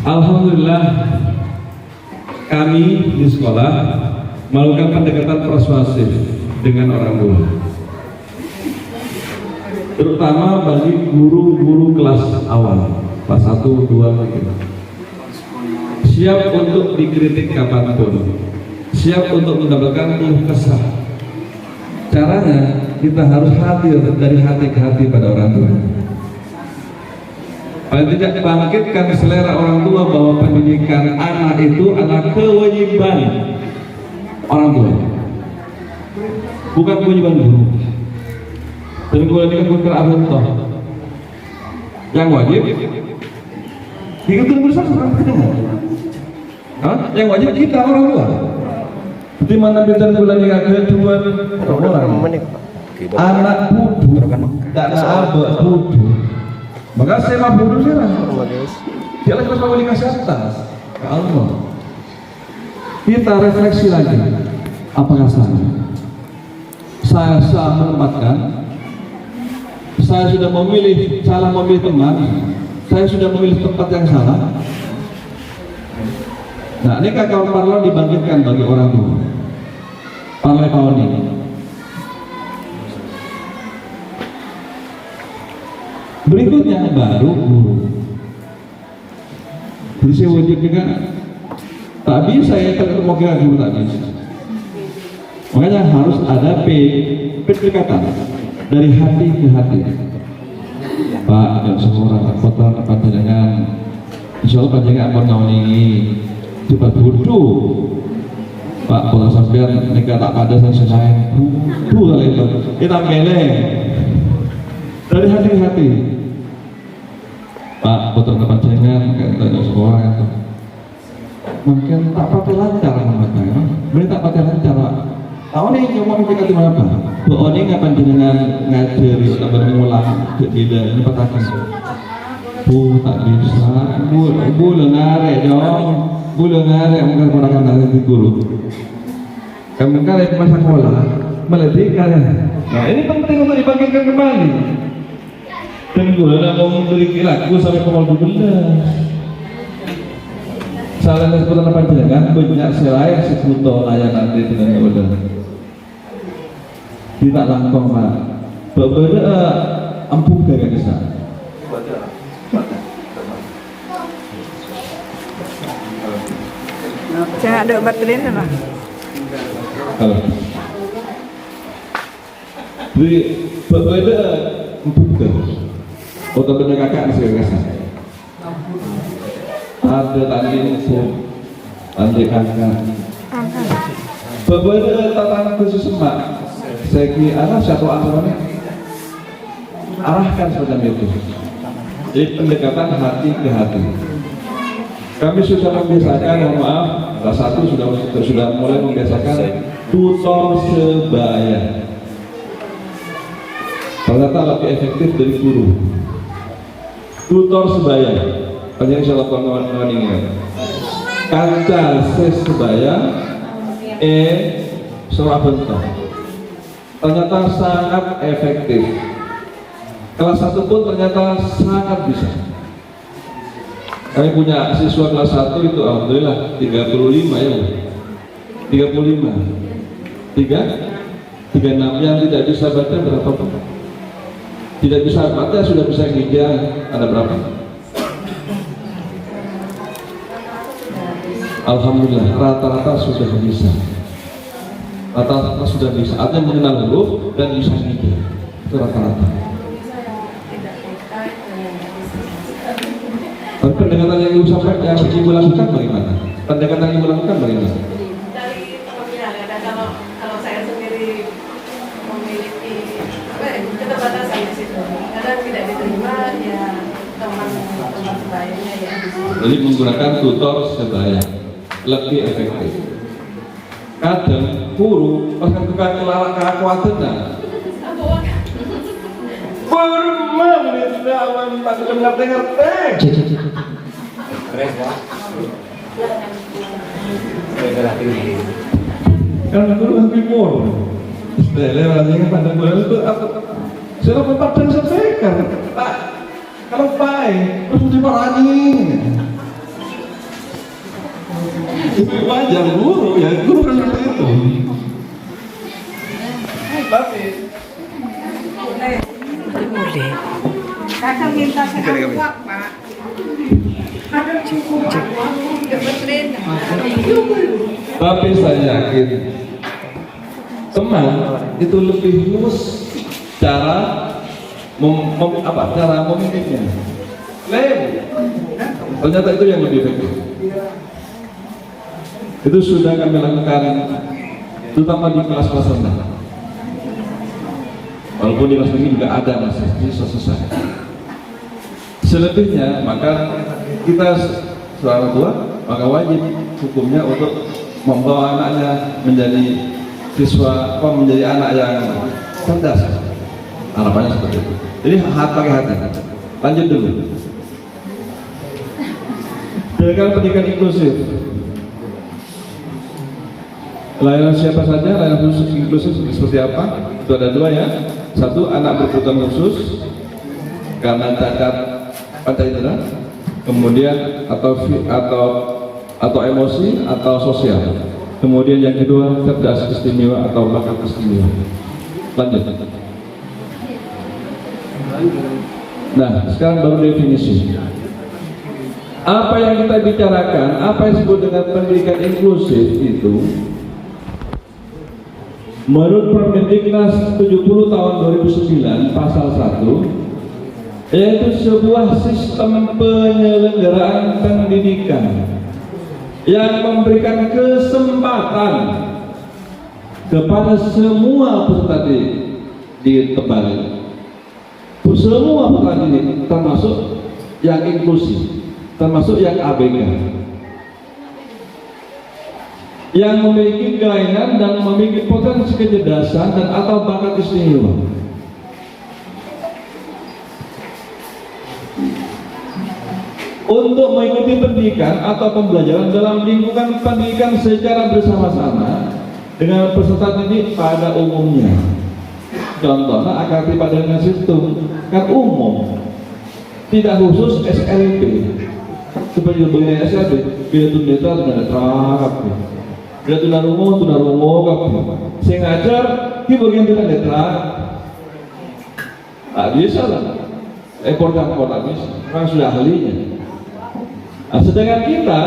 Alhamdulillah, kami di sekolah melakukan pendekatan persuasif dengan orang tua, terutama bagi guru-guru kelas awal, kelas 1, 2 mungkin. Siap untuk dikritik kapanpun, siap untuk mendapatkan keluh kesah. Caranya kita harus hadir dari hati ke hati pada orang tua. Paling tidak bangkitkan selera orang tua bahwa pendidikan anak itu adalah kewajiban orang tua, bukan kewajiban guru. Dan guru ini kan abad yang wajib ikutin bersama orang tua. Yang wajib kita orang tua. Di mana bicara bulan yang kedua orang anak budu tak ada abad budu, maka saya mah budu sih lah. Dia lagi mau dikasih atas ke Allah. Kita refleksi lagi, apakah saya salah menempatkan? Saya sudah salah memilih teman, saya sudah memilih tempat yang salah. Nah, ini kakak parlon dibangkitkan bagi orang tua. Parlon tahun ini. Berikutnya baru guru. Jadi saya wajib juga. Tak bisa ya kalau mau kira guru tak bisa. Makanya harus ada pendekatan dari hati ke hati. Pak, ada semua orang kota panjangan. Insya Allah panjangan akan tahun ini cepat bodoh. Pak, kalau sampean nikah tak ada saya bodoh kali itu. Kita meleng dari hati ke hati. Pak, putra panjangan
bimbingan kayak tanya sekolah itu makin tak pakai lancar mereka ya, beli tak pakai lancar. Tahu nih cuma implikasi apa? Bu ini ngapain dengan ngajari atau mengulang tidak ini petakan. Bu tak bisa, bu lengar dong, bu lengar mungkin menggunakan dari guru. Kamu kan di masa sekolah meledih kalian. Nah ini penting untuk dibangkitkan kembali. Dan gue ngomong dari lagu sampai pukul 12. Salah sebutan apa jenengan banyak selain sebuto layanan di dengan udah. Tidak langkong pak. Berbeda ampun gak bisa.
Jangan ada obat lain lah.
Kalau jadi berbeda ampun gak. Foto benda kakak sih kasih. Ada tadi info, tadi kakak. Berbeda tatanan khusus emak. Segi arah satu arahnya arahkan seperti itu. Jadi pendekatan hati ke hati. Kami sudah membiasakan, mohon maaf, salah satu sudah mulai membiasakan tutor sebaya. Ternyata lebih efektif dari guru. Tutor sebaya, hanya insya Allah kawan-kawan ingat. Kanca sebaya, surah bentuk. Ternyata sangat efektif. Kelas 1 pun ternyata sangat bisa. Kami punya siswa kelas 1 itu alhamdulillah 35 ya. 35. 36 yang tidak bisa baca berapa pun? Tidak bisa baca sudah bisa ngijah ada berapa? Alhamdulillah rata-rata sudah bisa. Rata-rata sudah bisa, artinya mengenal huruf dan bisa ngijah. Itu rata-rata. Tapi pendekatan yang ibu sampaikan, yang ibu lakukan bagaimana? Pendekatan yang ibu lakukan bagaimana?
Dari pemilihan, kalau saya sendiri memiliki keterbatasan di situ, kadang tidak diterima ya teman sebayanya ya.
Jadi menggunakan tutor sebaya lebih efektif. Kadang guru pas ketika kelala kekuatan bermam di dalam tak ngerti. Karena guru lebih mur. Istilah orangnya pada guru itu apa? Sudah berpadan sampaikan. Pak, kalau baik harus diparani. Itu wajar guru ya, guru kan seperti itu. Tapi
Boleh.
Kadang minta saya uang Pak. Kadang cukup dapat lain.
Tapi saya yakin teman itu lebih luas cara cara memikirnya. Ternyata itu yang lebih efektif. Itu sudah kami lakukan terutama di kelas-kelas rendah. Walaupun di kelas tinggi juga ada masih bisa selesai. Selebihnya maka kita seorang tua maka wajib hukumnya untuk membawa anaknya menjadi siswa menjadi anak yang cerdas. Harapannya seperti itu. Jadi pakai hati. Lanjut dulu. Dengan pendidikan inklusif. Layanan siapa saja, layanan khusus inklusif seperti apa? Itu ada dua ya. Satu, anak berkebutuhan khusus karena cacat pancaindera, kemudian atau emosi atau sosial. Kemudian yang kedua, cerdas istimewa atau bakat istimewa. Lanjut. Nah, sekarang baru definisi. Apa yang kita bicarakan, apa yang disebut dengan pendidikan inklusif itu menurut Permendiknas 70 tahun 2009 pasal 1 yaitu sebuah sistem penyelenggaraan pendidikan yang memberikan kesempatan kepada semua peserta di tempat semua peserta didik termasuk yang inklusif
termasuk yang ABK, yang memiliki kelainan dan memiliki potensi kecerdasan dan atau bakat istimewa. Untuk mengikuti pendidikan atau pembelajaran dalam lingkungan pendidikan secara bersama-sama dengan peserta didik pada umumnya. Contohnya aktif pada dengan sistem kan umum, tidak khusus SLB. Seperti bagian SLB, bila tuneta terangkap, bila tunarungu kapnya. Saya ngajar di bagian tunanetra, bisa lah. Portal bisa, orang sudah ahlinya. Nah, sedangkan kita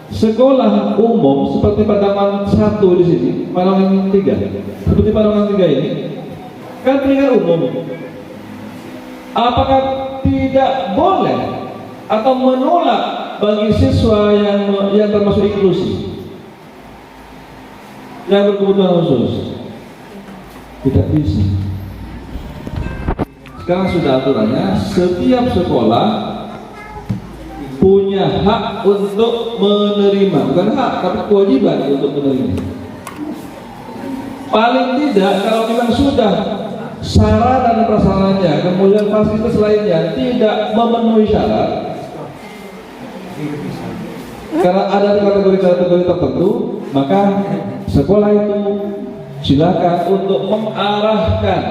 sekolah umum seperti Pademangan 1 di sini, Pademangan 3, seperti Pademangan 3 ini kan pendidikan umum. Apakah tidak boleh atau menolak bagi siswa yang termasuk inklusi, yang berkebutuhan khusus? Tidak bisa. Sekarang sudah aturannya, setiap sekolah punya hak untuk menerima, bukan hak tapi kewajiban untuk menerima. Paling tidak kalau memang sudah sarana dan prasarannya, kemudian fasilitas lainnya tidak memenuhi syarat, karena ada kategori-kategori tertentu, maka sekolah itu silakan untuk mengarahkan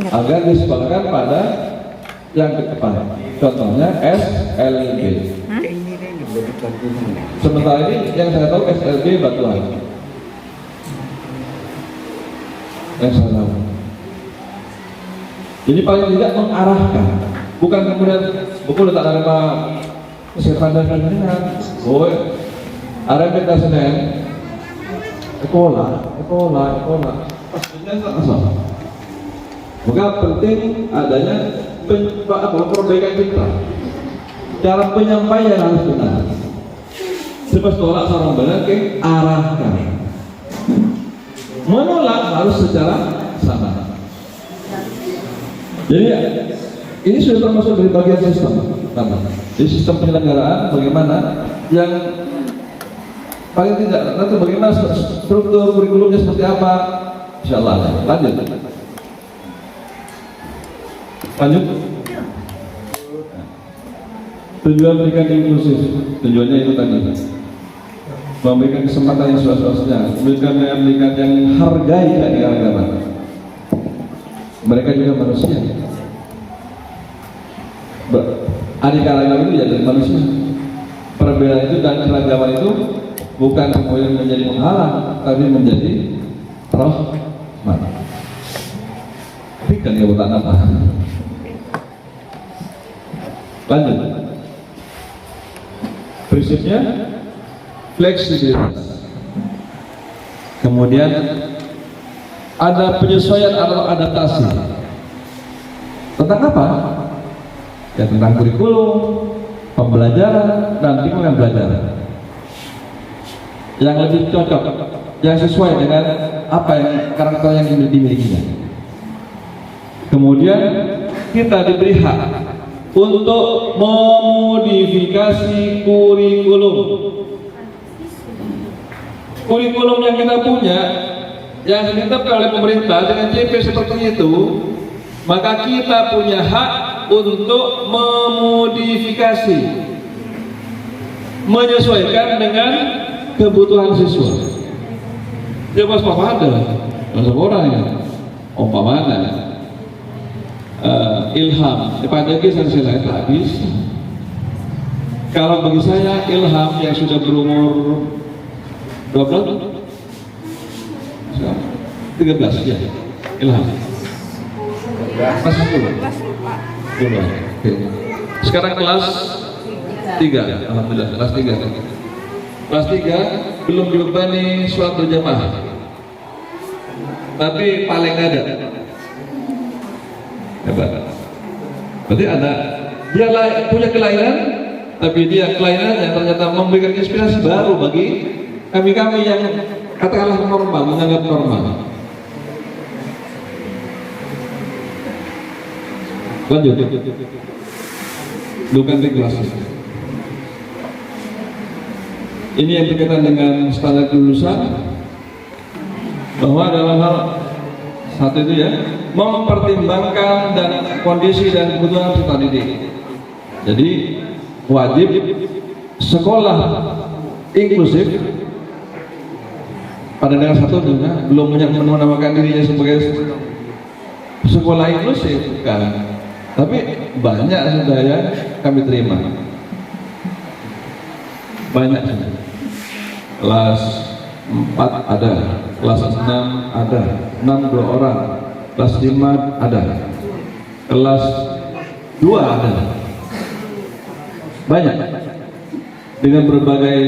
agar disepakatkan pada yang tepat. Contohnya SLB. Sementara ini yang saya tahu SLB Batuan. Yang saya tahu. Jadi paling tidak mengarahkan, bukan kemudian buku letak nama kesehatan dan pendidikan. Boy, ada beda Senin. Sekolah. Pastinya tak masalah. Maka penting adanya perbaikan kita. Cara penyampaian harus benar. Sebab tolak seorang benar ke arahkan. Menolak harus secara sama. Jadi ini sudah termasuk dari bagian sistem. Jadi sistem penyelenggaraan bagaimana yang paling tidak nanti bagaimana struktur kurikulumnya seperti apa. Insyaallah. Lanjut. Tujuan pendidikan inklusif, tujuannya itu tadi, memberikan kesempatan yang seluas-luasnya, memberikan pendidikan yang hargai keanekaragaman. Mereka juga manusia. Anekaragaman itu ya dari manusia. Perbedaan itu dan keragaman itu bukan kemudian menjadi penghalang, tapi menjadi rahmat. Tapi kan ya bukan apa. Lanjut. Prinsipnya fleksibilitas. Kemudian ada penyesuaian atau adaptasi. Tentang apa? Ya tentang kurikulum, pembelajaran, dan lingkungan belajar. Yang lebih cocok, yang sesuai dengan apa yang karakter yang dimilikinya. Kemudian kita diberi hak untuk memodifikasi kurikulum. Kurikulum yang kita punya, yang ditetapkan oleh pemerintah dengan CP seperti itu, maka kita punya hak untuk memodifikasi, menyesuaikan dengan kebutuhan siswa. Ya pas ada, bahasa orang ya, umpamanya ilham, pada kisah saya tak bisa. Kalau bagi saya ilham yang sudah berumur 12, 13 ya, ilham. Masih dulu. Oke. Sekarang kelas 3, alhamdulillah kelas 3. Kelas 3 belum dibebani sholat berjamaah, tapi paling ada. Hebat. Berarti ada dia punya kelainan, tapi dia kelainan yang ternyata memberikan inspirasi baru bagi kami yang katakanlah normal, menganggap normal. Lanjut. bukan regulasi. Ini yang berkaitan dengan standar kelulusan, bahwa dalam hal satu itu ya, mempertimbangkan dan kondisi dan kebutuhan peserta didik. Jadi wajib sekolah inklusif pada dengan satu juga belum menamakan dirinya sebagai sekolah inklusif kan, tapi banyak sudah yang kami terima, banyak sudah. Kelas 4 ada, kelas 6 ada, 6 2 orang, kelas 5 ada, kelas 2 ada, banyak dengan berbagai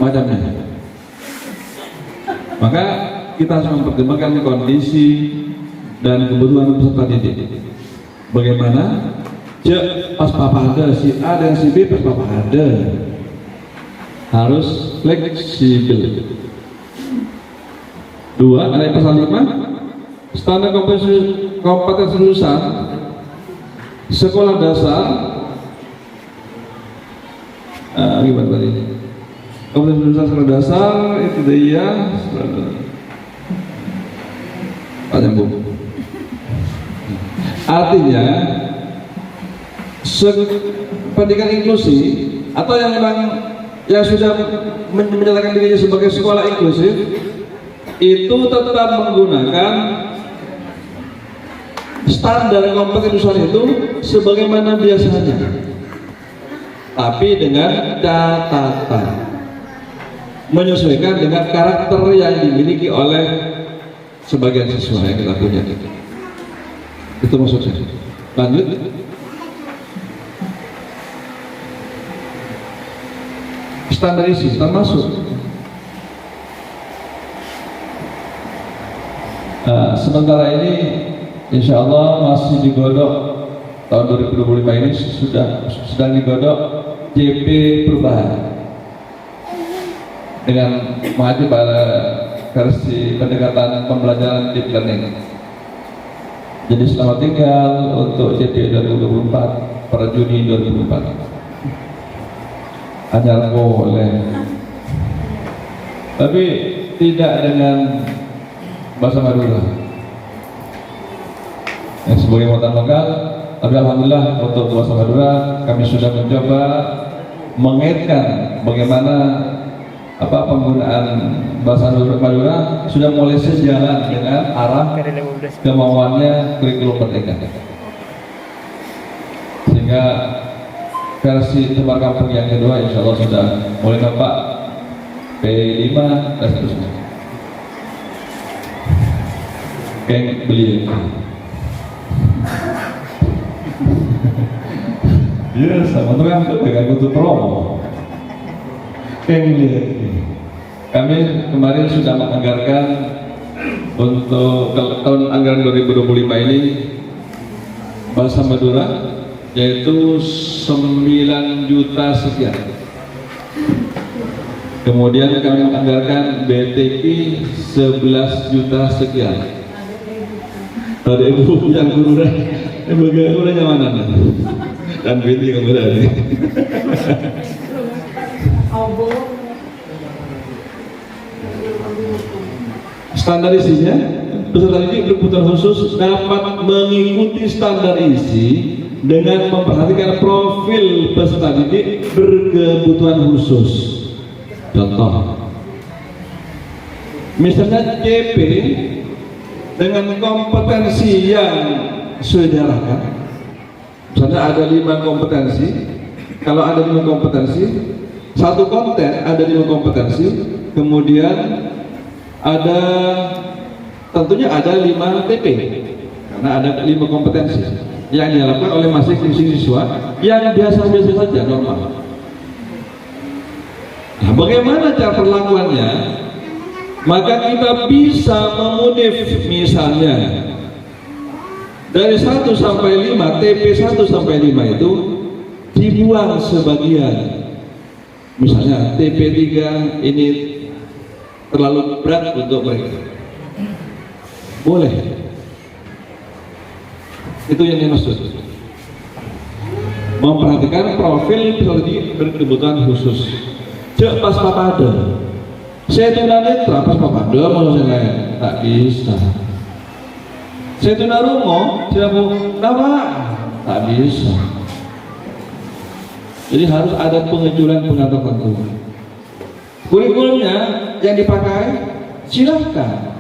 macamnya. Maka kita harus mempertimbangkan kondisi dan kebutuhan peserta didik. Bagaimana? Pas papa ada, si A dan si B pas papa ada, harus fleksibel. 2, ada pasal 5, standar kompetensi lulusan sekolah dasar. Gimana tadi? Kompetensi lulusan sekolah dasar itu dia panjang bu. Artinya pendidikan inklusi atau yang memang yang sudah menyatakan dirinya sebagai sekolah inklusif itu tetap menggunakan standar kompetensi lulusan itu sebagaimana biasanya, tapi dengan catatan menyesuaikan dengan karakter yang dimiliki oleh sebagian siswa yang kita punya. Itu maksudnya. Lanjut. Standarisasi termasuk sementara ini insya Allah masih digodok tahun 2025 ini sedang digodok JP perubahan dengan mengacu pada versi pendekatan pembelajaran deep learning. Jadi selamat tinggal untuk JP 2024 per Juni 2024. Ajar boleh, tapi tidak dengan bahasa Madura. Sebagai muatan lokal, tapi alhamdulillah untuk bahasa Madura kami sudah mencoba mengaitkan bagaimana penggunaan bahasa Madura sudah mulai sejalan dengan arah kemauannya kurikulum merdeka, sehingga versi tebar kampung yang kedua insya Allah sudah mulai nampak P5 dan seterusnya. Geng beli ya sama tuh kan dengan untuk promo. Geng beli. Kami kemarin sudah menganggarkan untuk tahun anggaran 2025 ini bahasa Madura yaitu 9 juta sekian. Kemudian kami menganggarkan BTP 11 juta sekian. Ada ibu yang guru yang mana? Dan binti yang guru ini. Standarisasinya, peserta didik berkebutuhan khusus dapat mengikuti standar isi dengan memperhatikan profil peserta didik berkebutuhan khusus. Contoh, misalnya CP dengan kompetensi yang sudah diarahkan. Misalnya ada 5 kompetensi. Kalau ada 5 kompetensi, satu konten ada 5 kompetensi, kemudian ada tentunya ada 5 TP karena ada 5 kompetensi yang diharapkan oleh masing-masing siswa yang biasa-biasa saja normal. Nah, bagaimana cara perlakuannya? Maka kita bisa memodif misalnya dari 1 sampai 5 TP 1 sampai 5 itu dibuang sebagian. Misalnya TP 3 ini terlalu berat untuk mereka. Boleh. Itu yang dimaksud. memperhatikan profil peserta berkebutuhan khusus. Cek pas papada, saya tunanetra pas papada mau saya lain tak bisa. Saya tunarungo, saya mau nama tak bisa. Jadi harus ada pengejualan tertentu. Kurikulumnya yang dipakai silahkan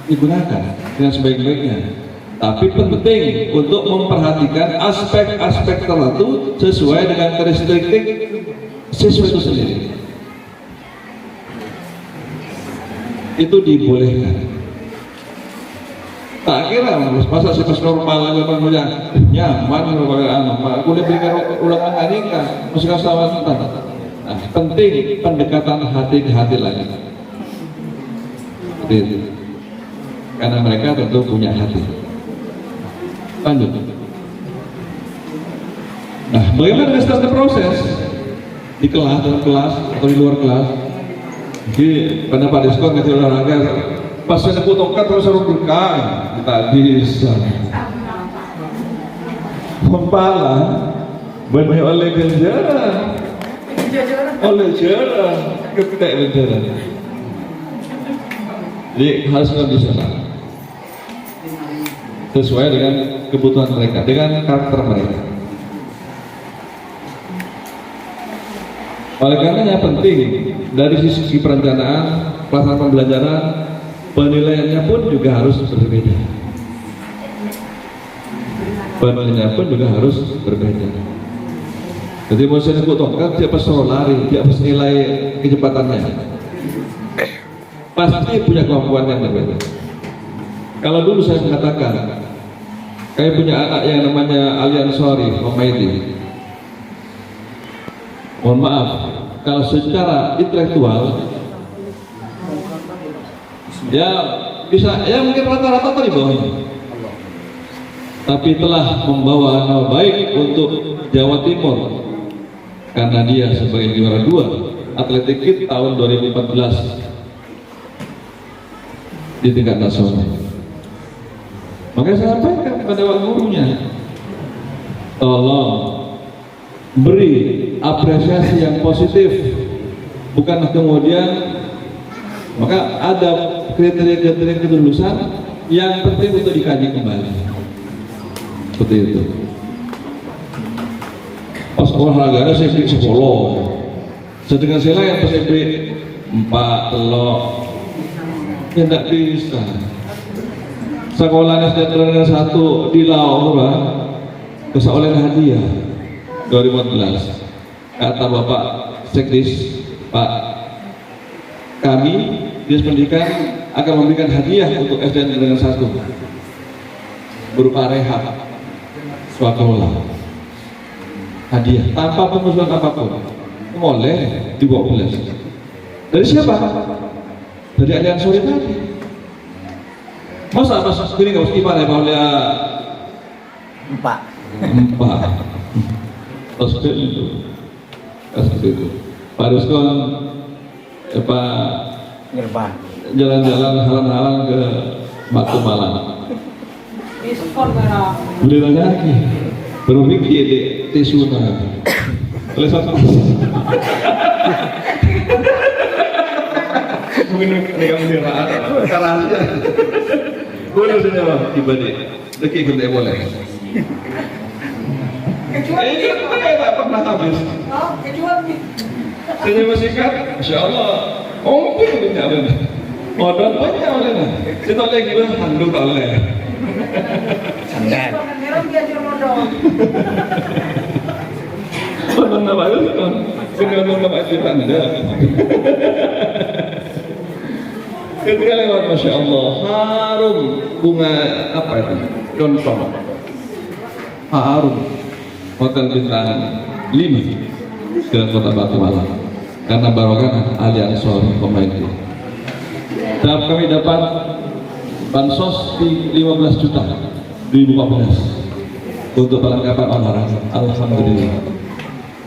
digunakan dengan sebaik-baiknya. Tapi penting untuk memperhatikan aspek-aspek tertentu sesuai dengan karakteristik siswa itu sendiri. Itu dibolehkan. Tak kira masa sih pas normal aja bang nyaman kalau pakai anak, aku udah berikan ulangan hari kan, masih kasih tahu tentang. Nah, penting pendekatan hati ke hati lagi. Seperti itu. Karena mereka tentu punya hati. Lanjut. Nah, bagaimana dengan start proses di kelas, dalam kelas atau di luar kelas? Jadi pada Pak Diskon ngasih olahraga, pas saya tongkat terus harus berkah, tak bisa. Mempala, banyak oleh ganjaran, oleh jaran, kepetek ganjaran. Jadi harus lebih sana. Sesuai dengan kebutuhan mereka, dengan karakter mereka. Oleh karenanya penting dari sisi perencanaan, pelaksanaan pembelajaran, penilaiannya pun juga harus berbeda. Penilaiannya pun juga harus berbeda. Jadi mau saya sebut tongkat, dia pas lari, dia pas nilai kecepatannya. Pasti punya kemampuan yang berbeda. Kalau dulu saya mengatakan, kayak punya anak yang namanya Aliansori Homaidi. Mohon maaf, kalau secara intelektual ya bisa, ya mungkin rata-rata di bawahnya, tapi telah membawa nama baik untuk Jawa Timur karena dia sebagai juara 2 Atletik Kid tahun 2014 di tingkat nasional. Makanya saya sampaikan kepada gurunya, tolong beri apresiasi yang positif, bukan kemudian maka ada kriteria-kriteria kelulusan yang penting untuk dikaji kembali. Seperti itu. Pas olahraga saya beri 10, sedangkan saya yang saya beri 4 telok, ya tidak bisa. Sekolahnya sejahtera 1 di Laura, bisa oleh hadiah 2014. Kata Bapak Sekdis, Pak, kami Dinas Pendidikan akan memberikan hadiah untuk SDN dengan 1 berupa rehab sekolah, hadiah tanpa pengusulan apapun, boleh dibawa pulang. Dari siapa? Dari Aliansori tadi. Masa pas ini nggak mesti Pak ya, Pak ya? Empat. Terus itu. Seperti itu. Pak Diskon, Pak jalan-jalan halang-halang ke Batu Malang. Beli lagi, berpikir di Tisuna. Oleh satu. Mungkin mereka mendiraan, karena boleh saja bang, tiba di dekat kita boleh. Ini tak pernah habis. Saya masih kan, Insya Allah, mungkin punya oleh, modal punya oleh. Kita lagi bilang handuk oleh. Sandan. Modal nama itu kan, dengan nama itu anda. Ketika lewat, Masya Allah, harum bunga apa itu? Contoh, harum. Hotel bintang 5 ke Kota Batu Malang karena barokah Aliansori Homaidi. Dan kami dapat bansos di 15 juta 2014 untuk perlengkapan olahraga. Alhamdulillah.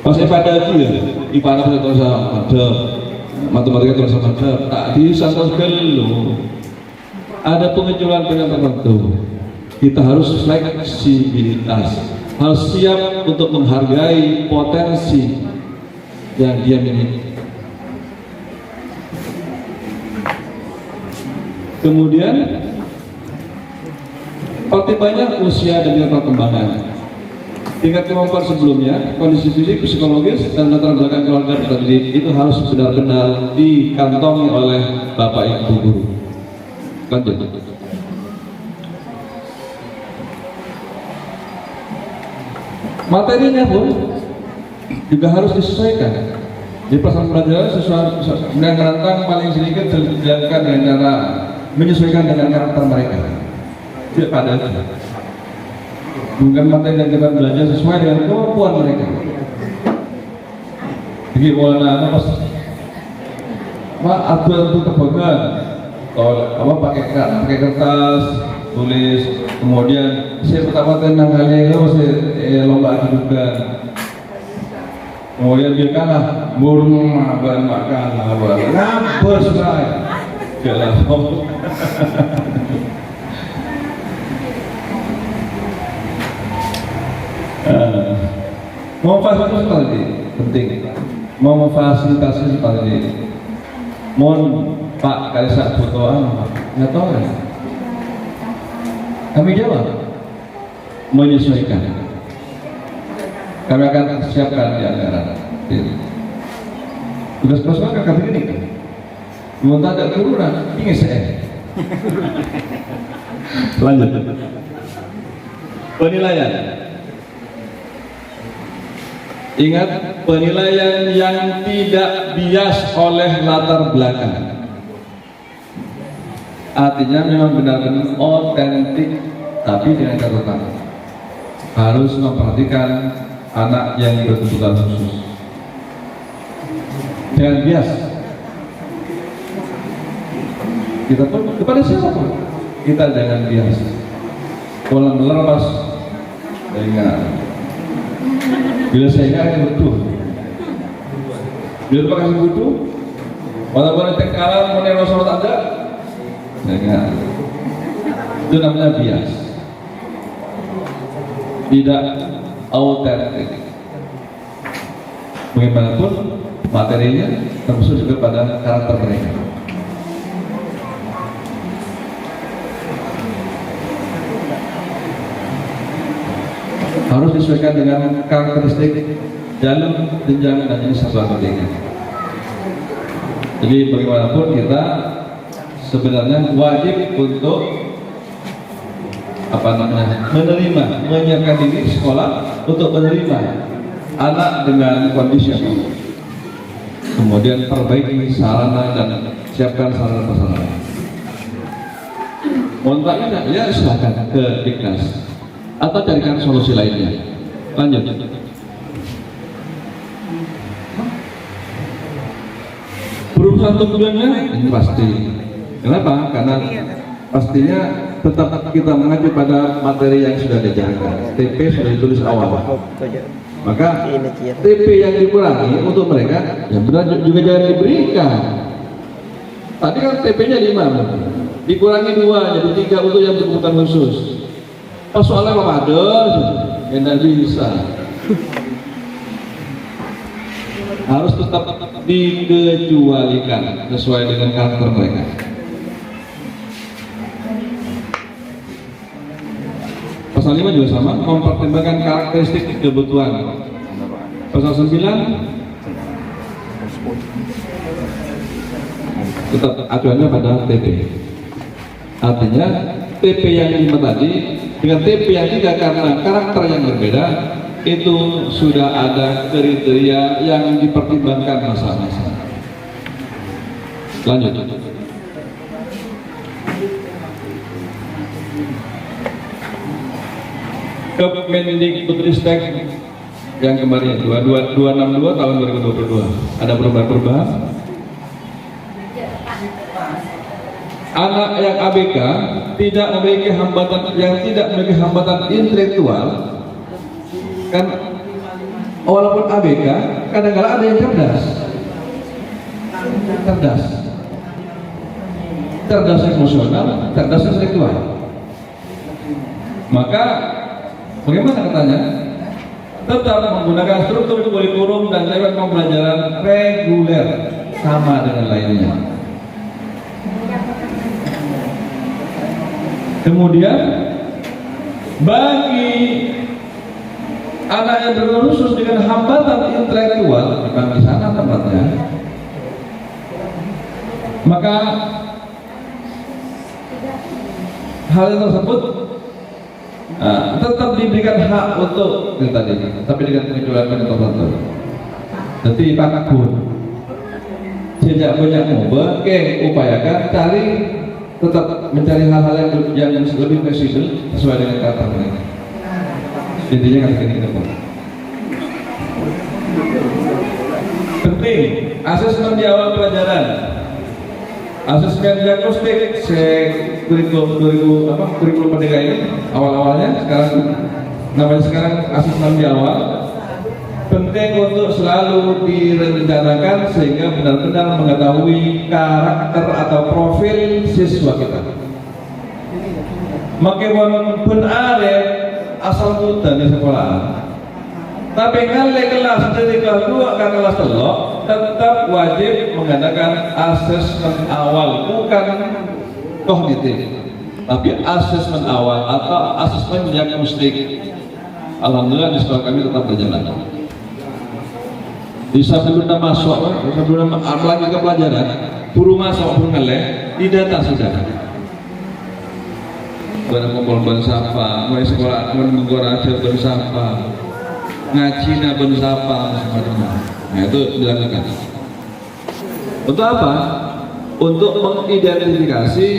Pas evaluasi ya, IPA terus ada, matematika terus ada, tak bisa terus gelo. Ada pengecualian tertentu. Kita harus fleksibilitas.
harus siap untuk menghargai potensi yang dia miliki. Kemudian pertimbangan usia dan perkembangan, tingkat kemampuan sebelumnya, kondisi fisik, psikologis, dan latar belakang keluarga terdidik itu harus benar-benar dikantongi oleh Bapak Ibu guru. Lanjut. Materinya pun juga harus disesuaikan. Di pelaksanaan pelajaran sesuai dengan rentang paling sedikit dilakukan dengan cara menyesuaikan dengan karakter mereka. Tidak pada bukan materi yang kita belajar sesuai dengan kemampuan mereka. Jadi warna apa? Aturan untuk kebagan, apa pakai kertas, tulis, kemudian saya pertama tenang kali itu saya lomba juga. Kemudian dia kalah, burung makan ngabur saya, jalan. Mau fasilitasi seperti penting, mau memfasilitasi seperti mohon Pak Kalisa butuhan, nggak tahu ya. Kami jawab menyesuaikan. Kami akan siapkan di anggaran. Tugas pasukan kami ini kan, mau tak ada kurang, ingin saya. Lanjut. Penilaian. Ingat, penilaian yang tidak bias oleh latar belakang. Artinya memang benar-benar otentik, tapi dengan catatan harus memperhatikan anak yang berkebutuhan khusus. Jangan bias. Kita pun kepada siapa pun kita jangan bias. Kalau melepas ingat. Bila saya ingat betul. Bila terima kasih butuh, walaupun tekalan mengenai Rasulullah ada, saya ingat. Itu namanya bias. Tidak autentik. Bagaimanapun materinya termasuk juga pada karakter mereka. Harus disesuaikan dengan karakteristik jalur jenjang dan jenis satuan pendidikan. Jadi bagaimanapun kita sebenarnya wajib untuk menerima, menyiapkan diri sekolah untuk menerima anak dengan kondisi apa. Kemudian perbaiki sarana dan siapkan sarana prasarana. Kontraknya ya silakan ke Diknas atau carikan solusi lainnya. Lanjut. Berurusan tujuannya ini pasti. Kenapa? Karena pastinya tetap kita mengacu pada materi yang sudah dijalankan. TP sudah ditulis awal. Maka TP yang dikurangi untuk mereka ya benar juga jangan diberikan. Tadi kan TP-nya 5, dikurangi 2 jadi 3 untuk yang berkebutuhan khusus. Pas soalnya apa ada? Ya tidak bisa. Harus tetap dikecualikan sesuai dengan karakter mereka. Pasal 5 juga sama, mempertimbangkan karakteristik kebutuhan. Pasal 9 tetap acuannya pada TP. Artinya TP yang 5 tadi dengan TP yang 3 karena karakter yang berbeda itu sudah ada kriteria yang dipertimbangkan masa-masa. Lanjut. Kemendikbudristek yang kemarin 262 tahun 2022 ada perubahan-perubahan. Anak yang ABK tidak memiliki hambatan intelektual kan, walaupun ABK kadang-kadang ada yang cerdas emosional, cerdas intelektual. Maka bagaimana katanya?
tetap menggunakan struktur kurikulum dan lewat pembelajaran reguler sama dengan lainnya. Kemudian bagi anak yang berkebutuhan khusus dengan hambatan intelektual, memang di sana tempatnya, maka hal tersebut tetap diberikan hak untuk yang tadi, tapi dengan pengecualian tertentu. Jadi takut sejak banyak mobil, upayakan cari tetap mencari hal-hal yang lebih fleksibel sesuai dengan kata mereka. Intinya kan begini ke depan. Penting asesmen di awal pelajaran, asesmen diagnostik kurikulum pendidikan ini awal-awalnya sekarang asesmen di awal. Penting untuk selalu direncanakan sehingga benar-benar mengetahui karakter atau profil siswa kita. Meskipun pun ada asal muda di sekolah, tapi kalau kelas dari kelas 2 ke kelas 3 tetap wajib mengadakan asesmen awal, bukan kognitif, tapi asesmen awal atau asesmen diagnostik. Alhamdulillah di sekolah kami tetap berjalan. Di sebelum masuk, sebelum lagi ke pelajaran, guru masuk pun ngeleh, di data sudah. Barang kumpul bersapa, mulai sekolah, menggora aja bersapa, ngaji na bersapa, semacamnya. Nah itu dilakukan. Untuk apa? Untuk mengidentifikasi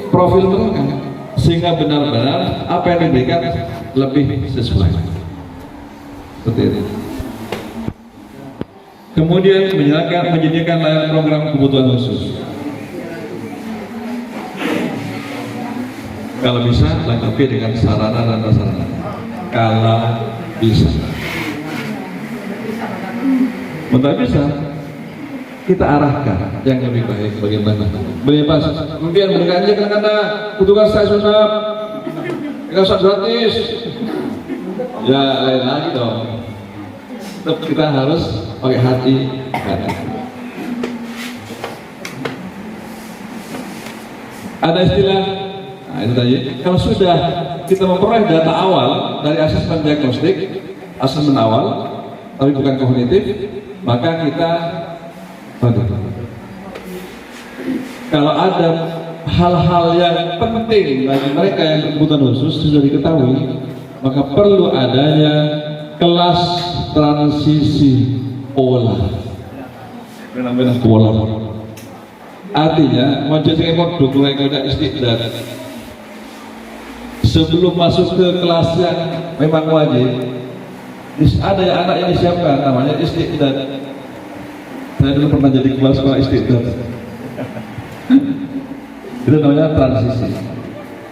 profil mereka, sehingga benar-benar apa yang diberikan lebih sesuai. Seperti itu. Kemudian menyediakan layanan program kebutuhan khusus. Kalau bisa lengkapi dengan sarana dan prasarana. Kalau bisa. Untuk bisa kita arahkan yang lebih baik bagaimana. Bebas. Kemudian mereka aja kata kebutuhan saya sudah gratis. Ya lain lagi dong. Tetap kita harus pakai hati. Ada istilah, nah itu tadi. Kalau sudah kita memperoleh data awal dari asesmen diagnostik, asesmen awal, tapi bukan kognitif, maka kita kalau ada hal-hal yang penting bagi mereka yang berkebutuhan khusus sudah diketahui, maka perlu adanya kelas transisi pola. Artinya menjadi modul mereka istiqdat. Sebelum masuk ke kelas yang memang wajib, ada anak yang disiapkan namanya istiqdat. Saya dulu pernah jadi kepala sekolah istiqdat. Itu namanya transisi.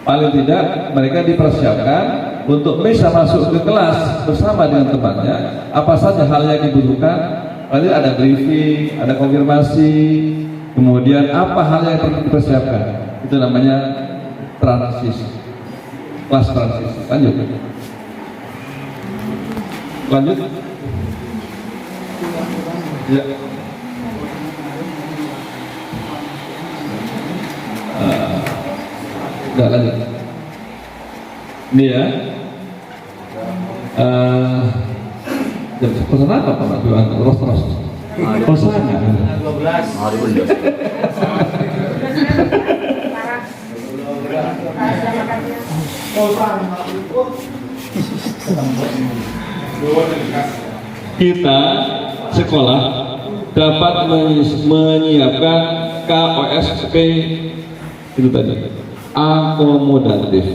Paling tidak mereka dipersiapkan untuk bisa masuk ke kelas bersama dengan temannya. Apa saja hal yang dibutuhkan, nanti ada briefing, ada konfirmasi, kemudian apa hal yang perlu dipersiapkan. Itu namanya transisi, kelas transisi. Lanjut. Ya. Udah lanjut. Ini ya. Pesan apa Pak? Terus. Pesan 12. Kita sekolah dapat menyiapkan KOSP itu tadi, akomodatif.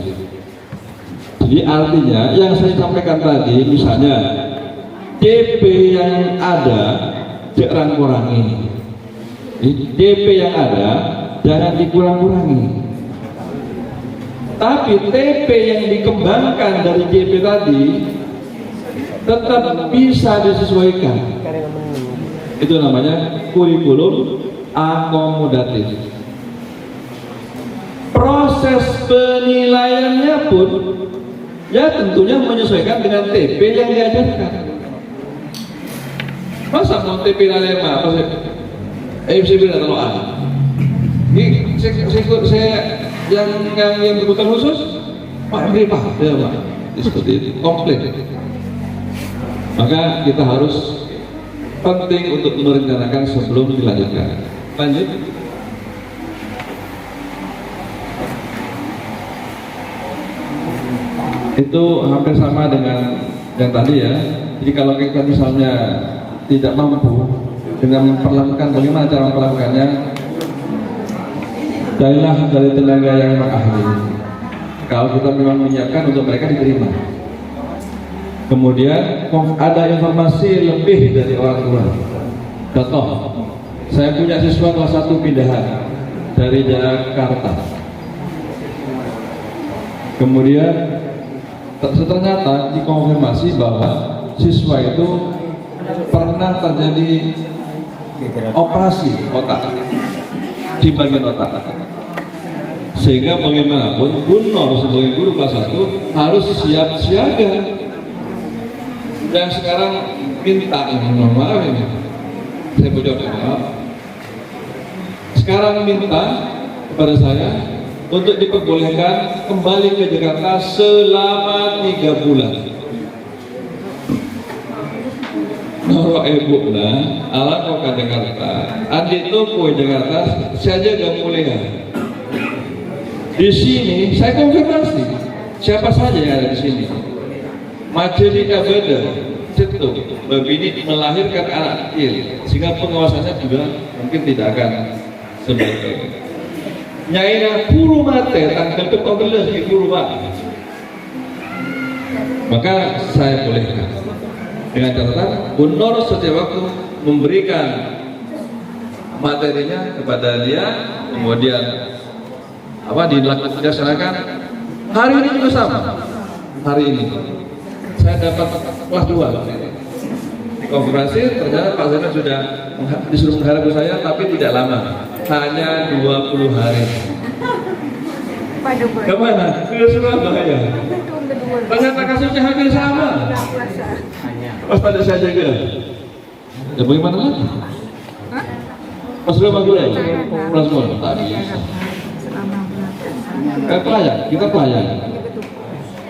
Jadi artinya yang saya sampaikan tadi, misalnya DP yang ada jangan kurangi, DP yang ada jangan dikurang-kurangi, tapi TP yang dikembangkan dari DP tadi tetap bisa disesuaikan. Itu namanya kurikulum akomodatif. Proses penilaiannya pun ya tentunya menyesuaikan dengan TP yang diajarkan. Masa Monte Pinalema apa sih? MCB atau A? Ini saya yang kebutuhan khusus Pak beri Pak, ya Pak, seperti itu komplit. Maka kita harus penting untuk merencanakan sebelum dilanjutkan. Lanjut. Itu hampir sama dengan yang tadi ya. Jadi kalau kita misalnya tidak mampu dengan memperlakukan, bagaimana cara memperlakukannya? Carilah dari tenaga yang memang ahli. Kalau kita memang menyiapkan untuk mereka diterima. Kemudian ada informasi lebih dari orang tua. Contoh, saya punya siswa kelas 1 pindahan dari Jakarta. Kemudian ternyata dikonfirmasi bahwa siswa itu pernah terjadi operasi otak di bagian otak, sehingga bagaimanapun Bu Nur sebagai guru kelas 1 harus siap siaga. Yang sekarang minta, maaf ini saya bocorkan, maaf. Sekarang minta kepada saya untuk diperbolehkan kembali ke Jakarta selama 3 bulan. Noro ibu nah, ala kau ke Jakarta, adik itu kue Jakarta, saja gak mulia. Di sini saya konfirmasi siapa saja yang ada di sini. Majeli Abada, situ, ini melahirkan anak kecil, sehingga pengawasannya juga mungkin tidak akan sebaik. Nyaina puru mate tanggal ke-14 di puru mate. Maka saya bolehkan dengan catatan Bu Nur setiap waktu memberikan materinya kepada dia, kemudian dilaksanakan. Hari ini juga sama. Hari ini saya dapat kelas 2 dikonfirmasi, ternyata Pak Zainal sudah disuruh menghadap saya, tapi tidak lama, hanya 20 hari. Kemana? Ke Surabaya. Ternyata kasusnya hampir sama. Pas pada saya jaga. Ya bagaimana lagi? Pas Surabaya, Prasmon. Pelayan, kita pelayan.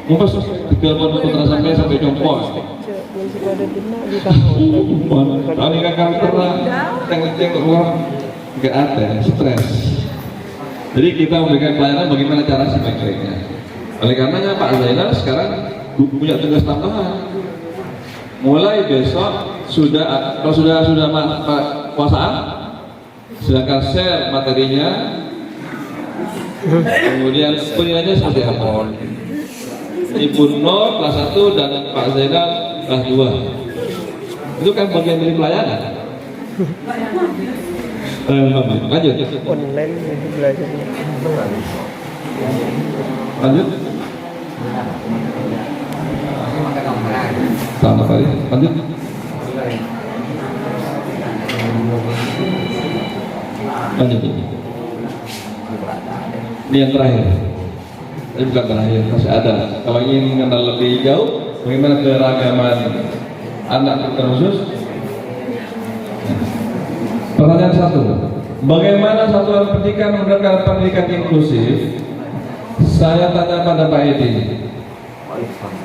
Mungkin 3 putra sampai jompo. Kami kakak terang, tengok orang nggak ada, stres. Jadi kita memberikan pelayanan bagaimana cara sebaik-baiknya. Oleh karenanya Pak Zainal sekarang punya tugas tambahan. Mulai besok kalau sudah puasaan, silakan share materinya. Kemudian penilaiannya seperti apa? Ibu Nur kelas 1 dan Pak Zainal kelas 2. Itu kan bagian dari pelayanan. Lanjut.
Online belajarnya.
Lanjut. Sama kali. Lanjut. Lanjut. Ini yang terakhir. Ini bukan terakhir, masih ada. Kalau ingin mengenal lebih jauh, bagaimana keragaman anak khusus? Pertanyaan 1, bagaimana satuan pendidikan menerapkan pendidikan inklusif? Saya tanya pada Pak Edi,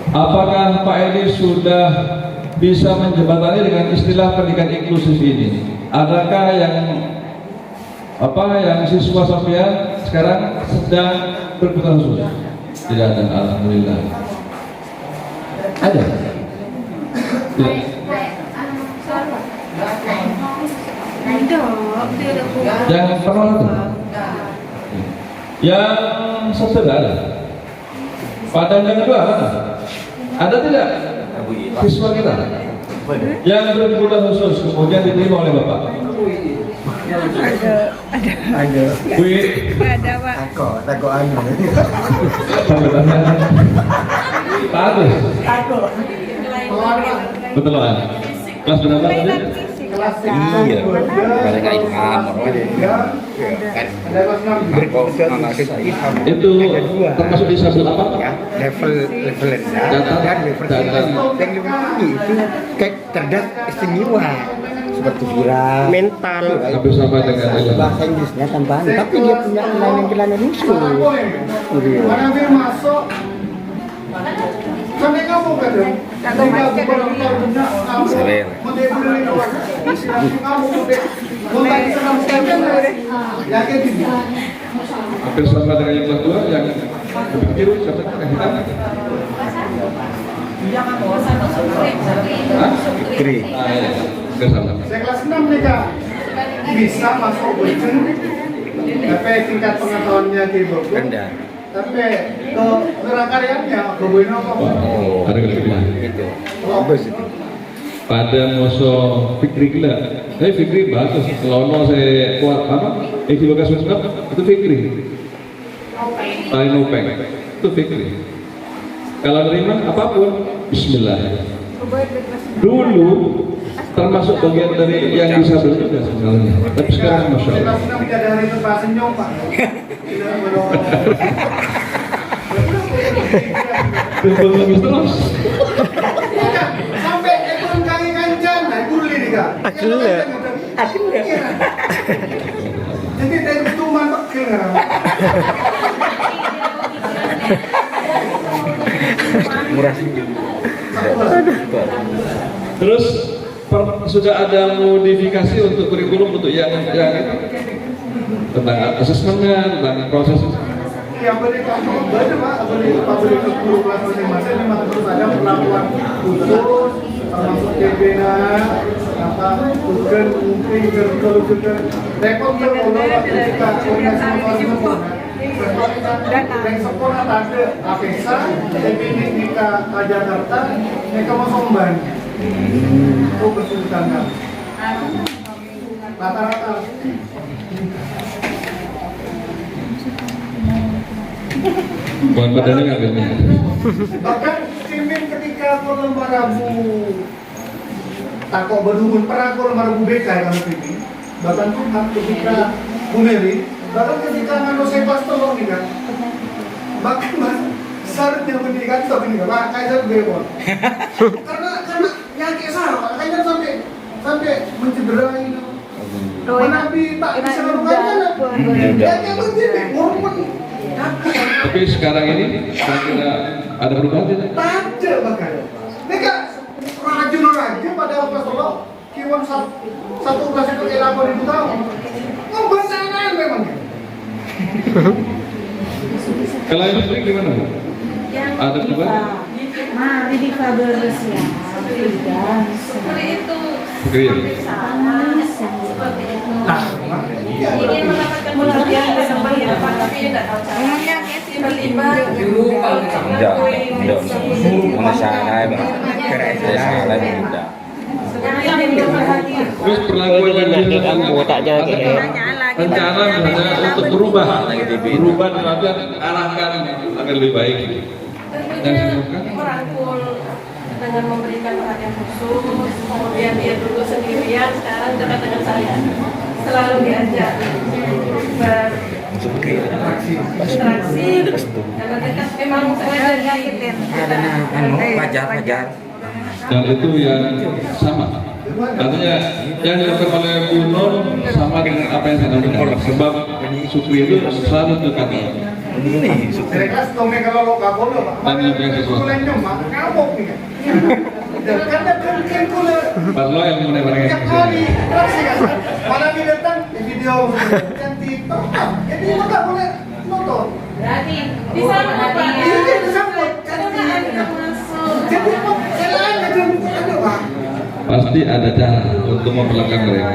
apakah Pak Edi sudah bisa menjembatani dengan istilah pendidikan inklusif ini? Adakah yang siswa sampean sekarang sedang berkebutuhan khusus? Tidak ada, alhamdulillah. Ada? Tidak. Yang pernah itu? Yang satu ada. Pada yang kedua ada tidak? Siswa kita yang berkebutuhan khusus kemudian diterima oleh Bapak?
Ada.
Wih.
Ada, Pak.
Takut anu.
Bagus. Betul kan? Kelas berapa tadi?
Iya, kadang kayak kamar
Itu termasuk disabel apa?
ya, level rendah dan level tinggi. Yang lebih tinggi itu kayak cerdas istimewa. seperti kurang
mental.
hampir sama dengan
bahasa Inggrisnya tambahan tapi dia punya kelainan-kelainan khusus.
Mana hampir masuk. Sampai kamu kan dong?
Sawer.
hampir sama dengan yang kedua yang berpikir sampai kehilangan.
Kri.
Iya, hampir sama.
Saya kelas 6 nih kak, bisa masuk Boyden, tapi tingkat pengetahuannya di Bogor,
Rendah.
tapi ke karya-karyanya ke Boyden apa?
Oh,
Ada kelebihan.
gitu. Bagus itu.
Pada musuh Fikri gila, Fikri bagus. Kalau saya kuat apa? Di bagas musnah itu Fikri. Paling nopeng itu Fikri. Kalau nerima apapun, Bismillah. Dulu termasuk bagian dari yang bisa juga sebenarnya. Tapi sekarang Masya
Saya
Allah.
kelas 6 tidak ada hari itu Pak senyum Pak.
Bagus terus.
Sampai ekor kaki kancan, nah guru ini kak.
Akhirnya.
Jadi dari itu mantap kira.
Murah sendiri.
Terus sudah ada modifikasi untuk kurikulum untuk yang tentang asesmennya, tentang proses.
Yang boleh kamu baca Pak, boleh ke guru kelas masing-masing memang terus ada perlakuan khusus, termasuk DBNA, apa bukan mungkin kalau juga rekod kalau ketika koordinasi dan sekolah ada APESA, TPN Nika Jakarta, mereka mau somban. Oh kesulitan kan? Rata-rata.
Bukan badannya nggak benar.
Bahkan Cimin ketika Kolom Marabu takut berhubung perang Kolom Marabu BK kalau ini. Bahkan ketika Bumeri, bahkan ketika Mano Sepas tolong nih kan. Bahkan mas syaratnya pendidikan itu ini kan, kaisar bebon. Karena nyakit salah, kaisar sampai mencederai. Menabi tak bisa melakukan ya kayak begini, walaupun
Tapi sekarang ini kira-kira ada perubahan tidak?
Taja bahkan. Mereka rajin pada kelas tolong. Kiwan satu kelas itu elakon itu tahu. Ngebesanan memang.
Kalau ini sendiri gimana Bu? Ada perubahan?
Mari di Faber ya.
Seperti itu.
Fikri ya?
Seperti itu.
Nah,
Ingin mendapatkan pelatihan bersama ya Pak, tapi tidak tahu cara. Tiba-tiba
Enggak. Mana salah, keren salah tidak.
Terus perlakuan rencana misalnya untuk berubah dalam artian arahkan agar lebih baik. Dan semoga
merangkul dengan memberikan perhatian khusus, kemudian dia dulu sendirian, sekarang dekat dengan saya, selalu diajak berinteraksi, karena kita memang saya dari
Wajar.
dan itu yang sama. Artinya yang dilakukan oleh Bu Nur sama dengan apa yang saya lakukan. Sebab Supri itu selalu dekat.
mereka setengah kalau lo kabel lo Pak.
Dan yang sesuatu.
Kulenya mak, kamu nih. Karena kan kule.
Parlo yang mengenai barang yang
Tiap hari, pasti kan. Malam ini datang video cantik, jadi nggak boleh nonton.
berarti di sana Pak.
Iya disambut
Karena ada masuk.
Jadi apa? Selain ada Pak.
pasti ada cara untuk memperlakukan mereka.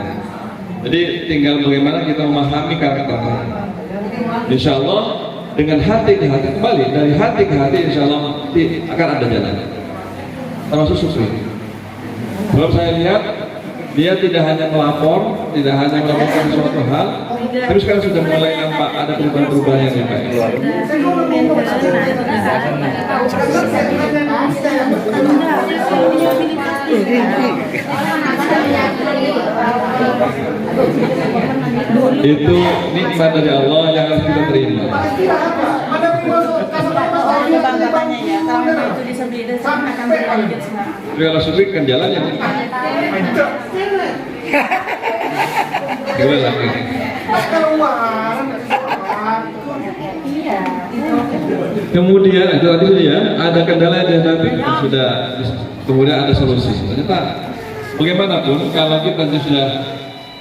Jadi tinggal bagaimana kita memahami karakter mereka. Insya Allah dengan hati ke hati kembali dari hati ke hati, insya Allah akan ada jalan. Termasuk Supri. Kalau saya lihat dia tidak hanya melapor, tidak hanya melakukan suatu hal, tapi sekarang sudah mulai nampak ada perubahan-perubahan yang lebih baik. Itu nikmat dari Allah yang harus kita terima.
Ada
Banggaannya ya, kalau itu disabilitas akan berlanjut sekarang.
Tapi kalau Supri kan jalannya.
Kira lagi. Kemudian itu tadi ya, ada kendala yang dihadapi sudah, kemudian ada solusi. Ternyata bagaimanapun kalau kita sudah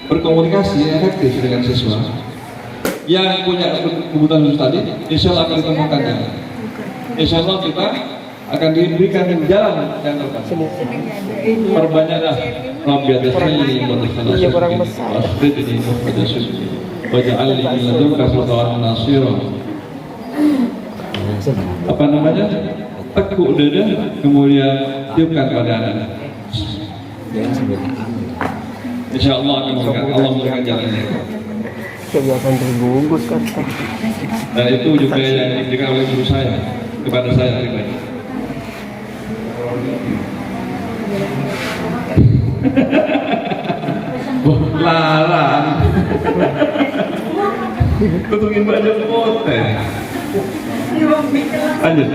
berkomunikasi efektif dengan siswa yang punya kebutuhan khusus tadi, insya Allah akan ditemukan jalan. Insya Allah kita akan diberikan jalan yang terbaik. Perbanyaklah Rabbiyatul ini waja'alni min ladunka sultanan nasira. Apa namanya? Tekuk dada, kemudian tiupkan pada anak. Insya Allah akan memberikan jalannya.
Kebiasaan terbungkus kan.
Dan itu juga yang diberikan oleh guru saya kepada saya pribadi. Larang. Kutungin banyak pote. Lanjut.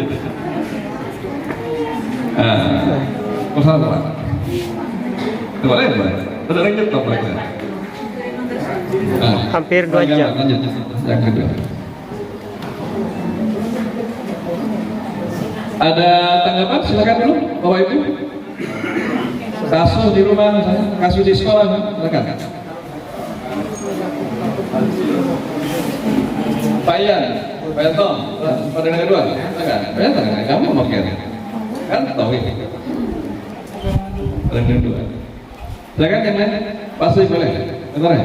Masalah apa? Boleh, boleh. Ada yang nyetop mereka.
Hampir 2 jam.
Lanjut. Yang kedua. Ada tanggapan? Silakan dulu, Bapak Ibu. Kasus di rumah misalnya, kasus di sekolah, silakan. Pak Ian Tom, pada yang kedua, silakan. Pak Ian, kamu mau kan tahu ini. Pada yang kedua. Silakan yang lain, pasti boleh. Bentar ya.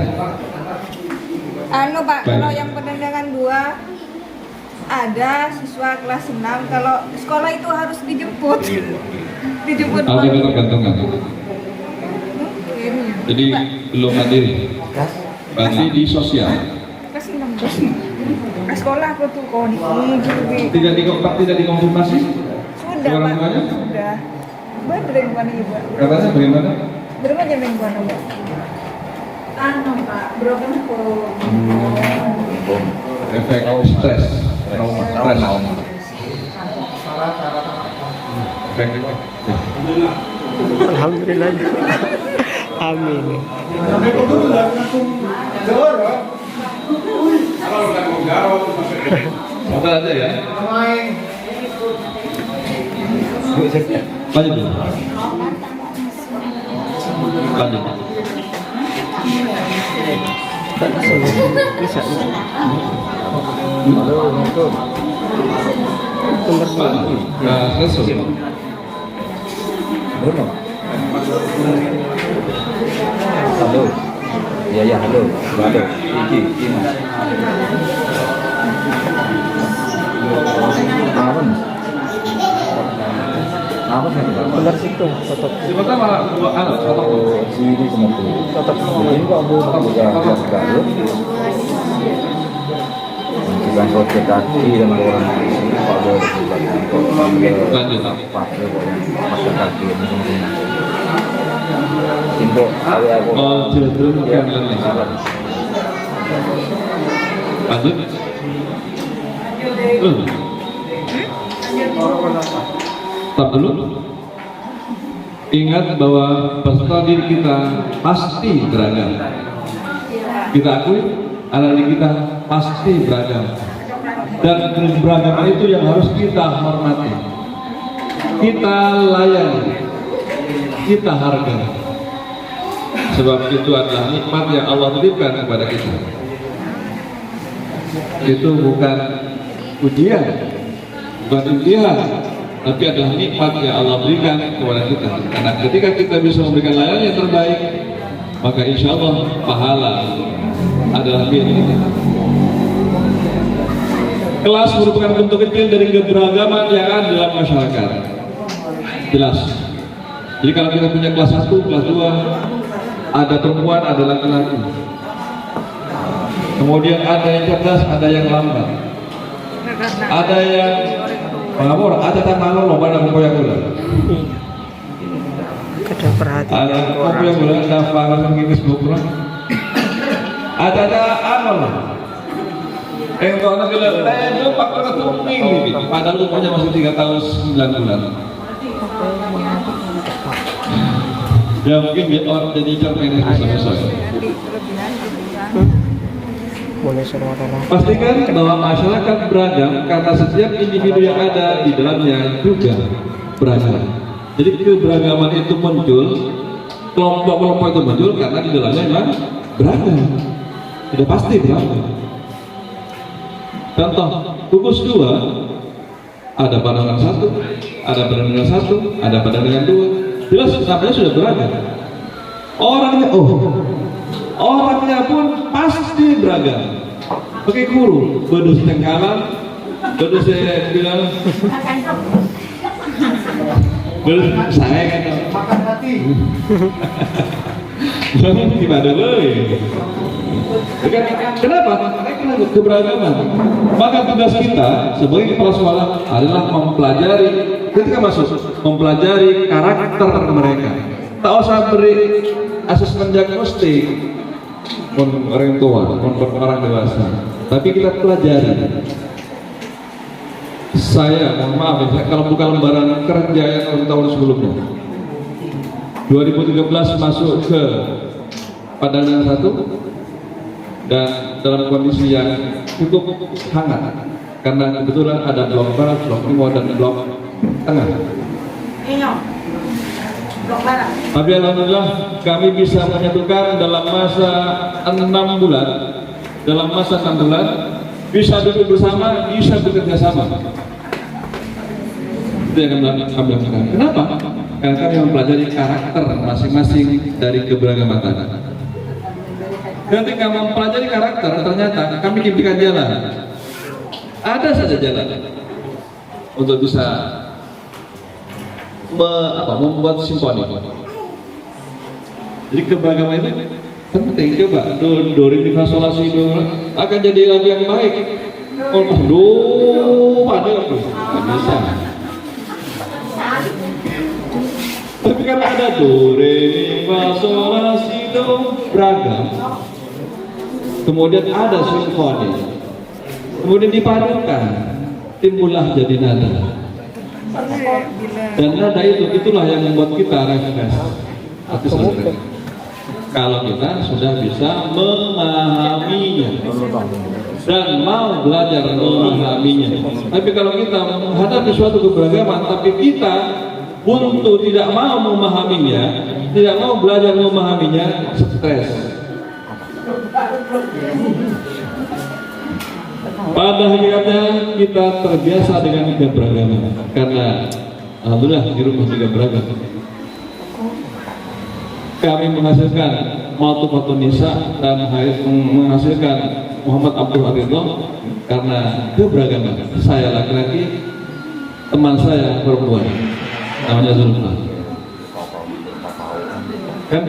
Pak, kalau yang pendangan 2 ada siswa kelas 6, kalau sekolah itu harus dijemput. Dijemput.
Ada ketergantungan. Jadi belum mandiri. Berarti di sosial.
Kelas 6. Ke sekolah aku tuh
Tidak dikonfirmasi?
Sudah,
orang
Pak.
tuanya?
Sudah. Berdering mana Ibu?
Katanya bagaimana?
Berapa jam mingguan, Pak? Pak, broken home.
Efek stres, trauma. Efek.
Alhamdulillah. Amin.
Apa aja ya? Lanjut dulu. Lanjut.
Bisa.
Selesai.
Halo. Ya, halo. Halo. Iki. Aman kan?
Benar situ, tetap.
Sebentar malah dua anak atau
Sini sama tuh.
Tetap.
Ini kok aku juga sekali. Bukan kode kaki dan orang sini pada
lanjut.
pakai pakai kaki ini semua. Info aku.
Oh, cenderung yang lain. Lanjut. Stop dulu. Ingat bahwa peserta didik kita pasti beragam. Kita akui anak didik kita pasti beragam. Dan keberagaman itu yang harus kita hormati. Kita layani. Kita hargai. Sebab itu adalah nikmat yang Allah titipkan kepada kita. Itu bukan ujian, bukan imtihan, tapi adalah nikmat yang Allah berikan kepada kita. Karena ketika kita bisa memberikan layanan yang terbaik, maka insya Allah pahala adalah milik kita. Kelas merupakan bentuk kecil dari keberagaman yang ada dalam masyarakat. Jelas. Jadi kalau kita punya kelas 1, kelas 2, ada perempuan, ada laki-laki. Kemudian ada yang cerdas, ada yang lambat. Ada yang pengabur, ada tangan lo, pada kumpul yang gula.
Ada perhatian.
Ada kumpul yang gula, ada pangan yang gini sebelum ada amal. Yang kau nak gula, itu pakai ketum ini. Padahal umurnya masih 3 tahun 9 bulan.
Ya mungkin jadi cerpen bisa-bisa.
Nanti kelebihan gitu kan.
Boleh suruh orang.
Pastikan bahwa masyarakat beragam karena setiap individu yang ada di dalamnya juga beragam. Jadi keberagaman itu muncul, kelompok-kelompok itu muncul karena di dalamnya memang beragam. Sudah pasti beragam. Contoh, gugus 2 ada pandangan 1, ada pandangan 1, ada pandangan 2. Jelas namanya sudah beragam. Orangnya pun pasti beragam. Pakai guru, bedus tengkalan, bedus bilang, bedus saya kan,
Makan hati.
gimana boleh? Kenapa? Karena keberagaman. Maka tugas kita sebagai kepala sekolah adalah mempelajari, ketika masuk, mempelajari karakter mereka. Tak usah beri asesmen diagnostik orang tua, orang dewasa. Tapi kita pelajari. Saya mohon maaf ya, kalau buka lembaran kerja yang tahun sebelumnya 2013 masuk ke pandangan 1 dan dalam kondisi yang cukup hangat karena kebetulan ada blok barat, blok timur dan blok tengah. Tapi alhamdulillah kami bisa menyatukan dalam masa 6 bulan. Dalam masa 6 bulan bisa duduk bersama, bisa bekerja sama. Itu yang kami lakukan. Kenapa? Karena kami mempelajari karakter masing-masing dari keberagaman tadi. Ketika mempelajari karakter, ternyata kami diberikan jalan. Ada saja jalan untuk bisa membuat simfoni. Jadi keberagaman itu penting. Coba do re mi fa sol la si do akan jadi lagu yang baik. Ada itu nggak bisa. Tapi kan ada do re mi fa sol la si do beragam. Kemudian ada simfoni. Kemudian dipadukan, timbullah jadi nada. Dan nada itulah yang membuat kita refresh. Kalau kita sudah bisa memahaminya dan mau belajar memahaminya. Tapi kalau kita menghadapi suatu keberagaman, tapi kita untuk tidak mau memahaminya, tidak mau belajar memahaminya, stres. Pada hakikatnya kita terbiasa dengan keberagaman karena alhamdulillah di rumah juga beragam. Kami menghasilkan Matu Nisa dan menghasilkan Muhammad Abdul Ridho karena keberagaman. Saya laki-laki, teman saya perempuan, namanya Zulfa. Kan?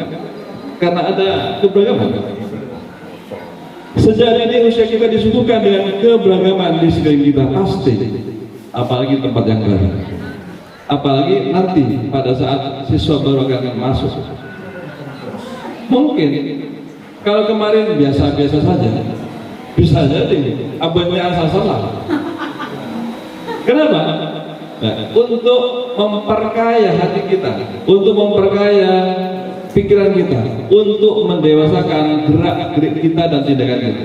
Karena ada keberagaman. Sejak ini usia kita disuguhkan dengan keberagaman di sekeliling kita pasti, apalagi tempat yang baru, apalagi nanti pada saat siswa baru akan masuk. Mungkin kalau kemarin biasa-biasa saja, bisa jadi abadnya asal salah. Kenapa? Nah, untuk memperkaya hati kita, untuk memperkaya pikiran kita, untuk mendewasakan gerak-gerik kita dan tindakan kita.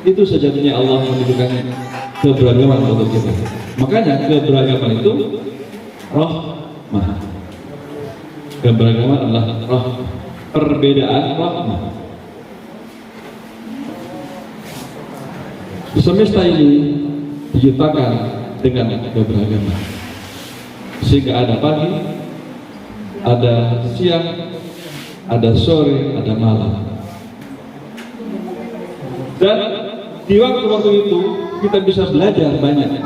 Itu sejatinya Allah menunjukkan keberagaman untuk kita. Makanya keberagaman itu rahmah. Keberagaman adalah rahmah. Perbedaan rahmah. Semesta ini diciptakan dengan keberagaman. Sehingga ada pagi, ada siang, ada sore, ada malam. Dan di waktu-waktu itu kita bisa belajar banyak.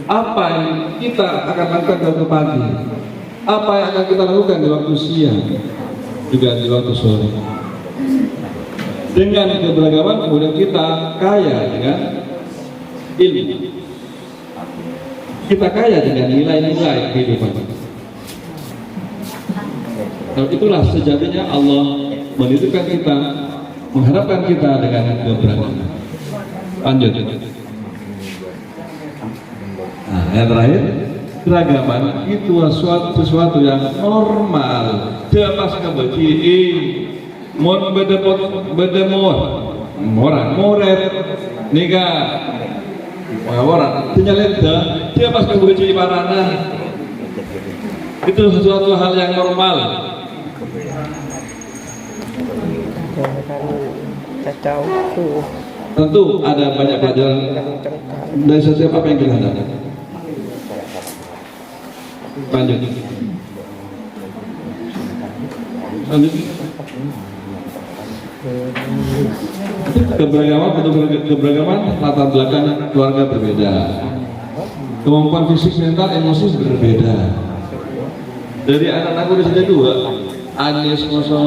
Apa yang kita akan lakukan di waktu pagi, apa yang akan kita lakukan di waktu siang, juga di waktu sore. Dengan keberagaman kemudian kita kaya dengan ilmu. Kita kaya dengan nilai-nilai kehidupan. Itulah sejatinya Allah menitipkan kita, mengharapkan kita dengan keberagaman. Lanjut. Nah, yang terakhir, keragaman itu sesuatu yang normal. Jelas kebaci mon bedemor morat moret nikah orang tinyalet dia pas kebaci parana itu sesuatu hal yang normal.
Cacau tuh.
Tentu ada banyak pelajaran dari setiap apa yang kita hadapi. Lanjut. Keberagaman latar belakang keluarga berbeda, kemampuan fisik, mental, emosi berbeda. Dari anak-anakku di sini dua, Anies Moso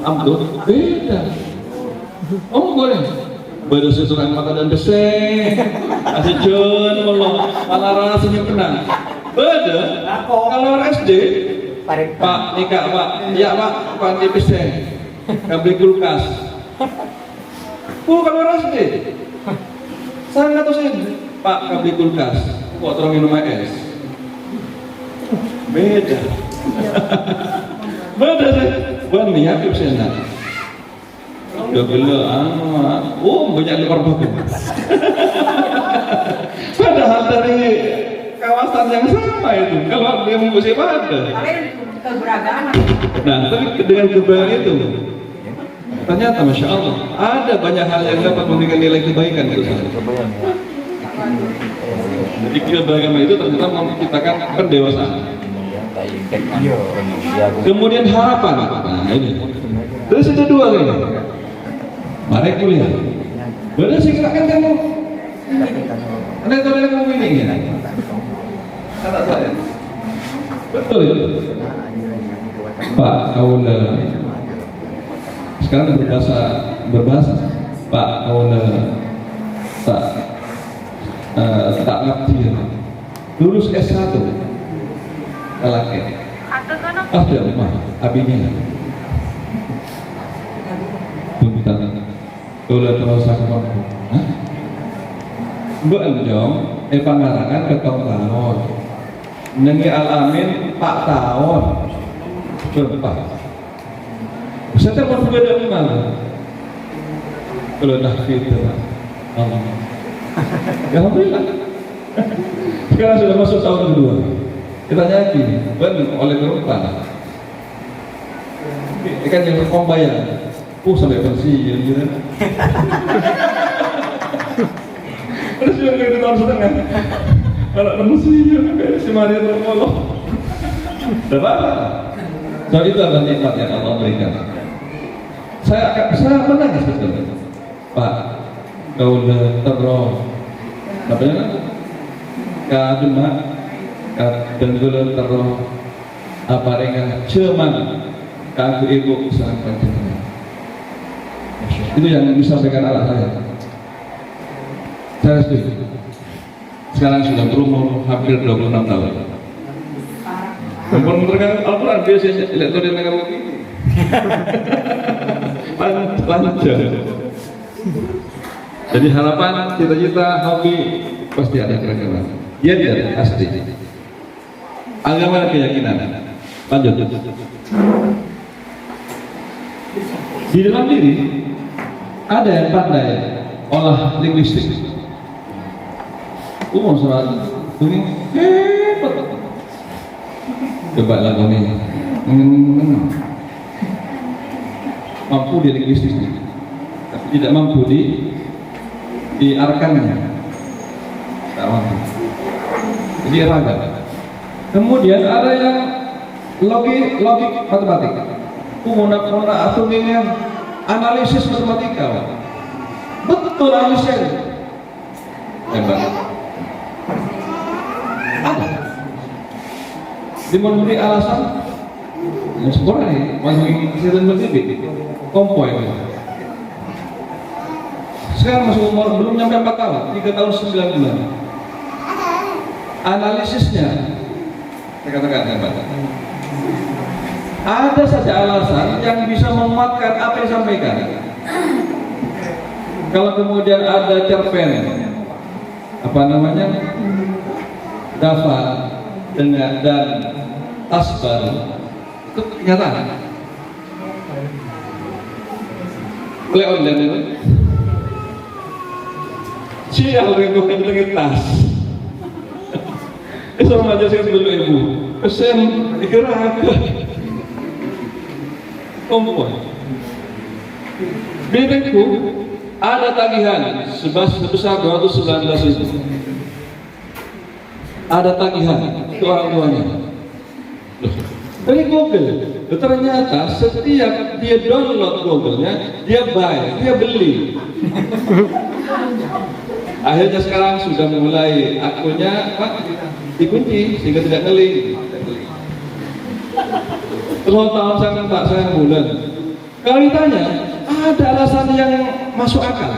Abdul beda. Oh boleh, beda sesuatu mata dan besek, asal John malah rasanya tenang. Beda. Kalau orang SD, Pak nikah Pak, ya Pak, panti besek, kabel kulkas. Kalau orang SD, saya nggak tahu sih, Pak kabel kulkas, kok terang minum es. Beda. Beda sih. Buat niat itu senang. Udah gila, banyak lekor bagus. Padahal dari kawasan yang sama itu, kalau dia musim ada.
Keberagaman.
Nah, tapi dengan keberagaman itu, ternyata Masya Allah, ada banyak hal yang dapat memberikan nilai kebaikan itu. Jadi keberagaman itu ternyata menciptakan pendewasaan. Kemudian harapan. Nah ini. Terus itu dua ini. Mari kuliah. Benar sih kan kamu. Anda tahu yang kamu ini ya? Anak saya. Betul itu. Pak, kau sekarang berbahasa. Pak, kau tak ngerti. Lulus S1. Laki. Ada rumah abinya. Bentar. Kalau terus aku mampu. Mbak Enjong, pangarangan ketong tahun. Nengi alamin Pak tahun. Berapa? Saya mau berbeda mana? Kalau dah kita, Allah. Alhamdulillah. Sekarang sudah masuk tahun kedua. Kita yakin, oleh Tuhan. Ikan yang kombayang, sampai pensiun gitu. Terus juga itu tahun setengah. Kalau pensiun, si Maria terpolong. Dapat? So itu adalah nikmat yang Allah berikan. Saya menangis betul. Pak, kau udah terus. Apa ya? Kadang dan gula terus apa dengan cuman kaku ibu sampai itu yang disampaikan anak saya setuju. Sekarang sudah berumur hampir 26 tahun. Menerangkan Al-Quran biasanya tidak tahu dia negara begini. Panjang. Jadi harapan, cita-cita, hobi pasti ada keragaman. Ya tidak pasti. Agama keyakinan. Lanjut. Di dalam diri ada yang pandai olah linguistik. Umum surat ini hebat. Coba lagu ini. Mampu di linguistik, tapi tidak mampu diarkannya. Tak mampu. Jadi raga. Kemudian ada yang logik matematik. Menggunakan aturnya analisis matematika. Betul analisnya. Hebat. Ada. Dimondi alasan yang sekolah nih, masuk siaran bertibi, kompoy. Sekarang masuk umur belum nyampe 4 tahun, 3 tahun 9 bulan. Analisisnya, saya katakan hebat. Ada saja alasan yang bisa memuatkan apa yang disampaikan. Kalau kemudian ada cerpen, apa namanya, Dava,
dan tas baru itu kenyataan. Oleh online itu sial dengan tas. Itu remaja saya dulu ibu. Pesen dikira apa? Kompon. Bibirku ada tagihan sebesar 219.000. Ada tagihan itu orang tuanya. Dari Google, ternyata setiap dia download Google-nya, dia buy, dia beli. Akhirnya sekarang sudah mulai akunnya dikunci sehingga tidak ngeling. Kalau tahun saya minta saya bulan. Kalau ditanya, ada alasan yang masuk akal.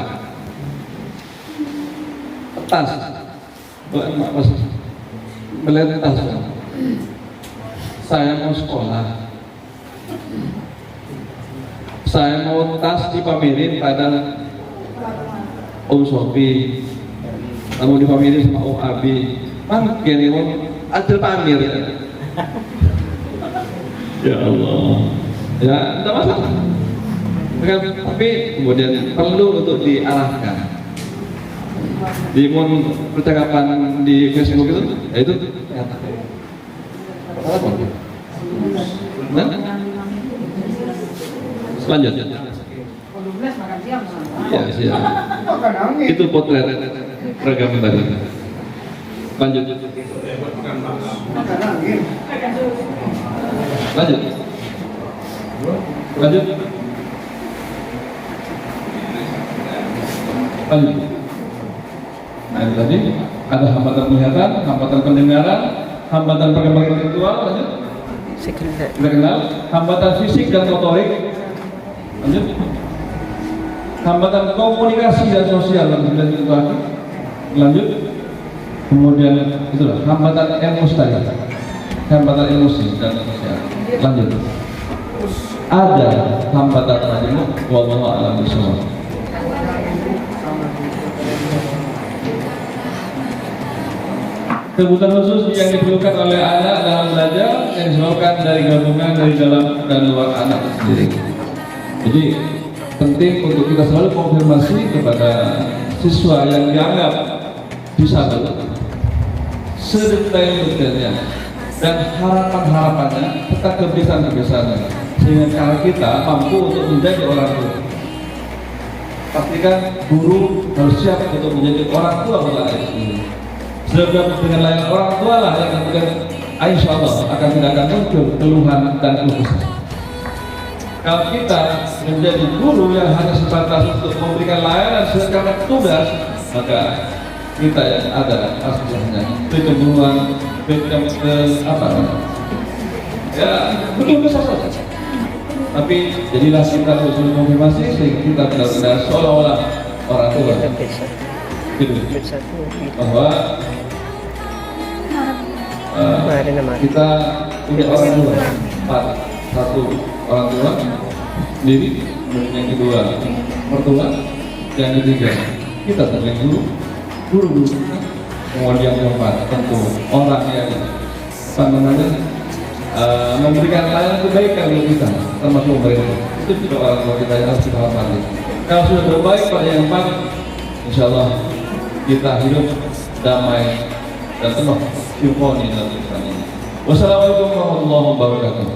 Tas, mas melihat tas. Saya mau sekolah. Saya mau tas dipamerin pada Om Sofi. Kamu dipamerin sama Om Abi. Man, gini mau adil pamir. Ya Allah. Ya, tidak masalah. Tapi kemudian perlu untuk diarahkan. Di percakapan di Facebook itu, ya itu ternyata. Nah, selanjutnya. Ya, siap. Itu potret program tadi. Lanjut. Lanjut. Lanjut. Lanjut. Nah, ini tadi ada hambatan penglihatan, hambatan pendengaran, hambatan perkembangan intelektual. Lanjut. Kita kenal hambatan fisik dan motorik. Lanjut. Hambatan komunikasi dan sosial. Lanjut. Kemudian itulah hambatan emosi tadi. Hambatan emosi dan sosial. Lanjut. Ada hambatan majemuk. Wallahu a'lam bishawab. Kebutuhan khusus yang diperlukan oleh anak dalam belajar yang disebabkan dari gabungan dari dalam dan luar anak sendiri. Jadi penting untuk kita selalu konfirmasi kepada siswa yang dianggap disabel sedetail-detailnya dan harapan-harapannya serta kebiasaan-kebiasaannya sehingga cara kita mampu untuk menjadi orang tua. Pastikan guru harus siap untuk menjadi orang tua pada anak ini. Sebab dengan lain orang tua lah yang kemudian insya Allah akan tidak akan muncul keluhan dan keluh kesah. Kalau kita menjadi guru yang hanya sebatas untuk memberikan layanan secara tugas, maka kita yang ada aslinya kecemburuan, ya betul besar saja. Tapi jadilah kita harus konfirmasi sehingga kita benar-benar seolah-olah orang tua. Gitu. Bahwa kita punya orang tua, satu orang tua sendiri, yang kedua mertua, yang ketiga kita sebagai guru, kemudian yang keempat tentu orang yang memberikan layanan kebaikan bagi kita, termasuk pemerintah. Itu juga orang tua kita yang harus kita hormati. Kalau sudah terbaik pada yang empat, insya Allah kita hidup damai dan penuh simfoni dalam Islam ini. Wassalamualaikum warahmatullahi wabarakatuh.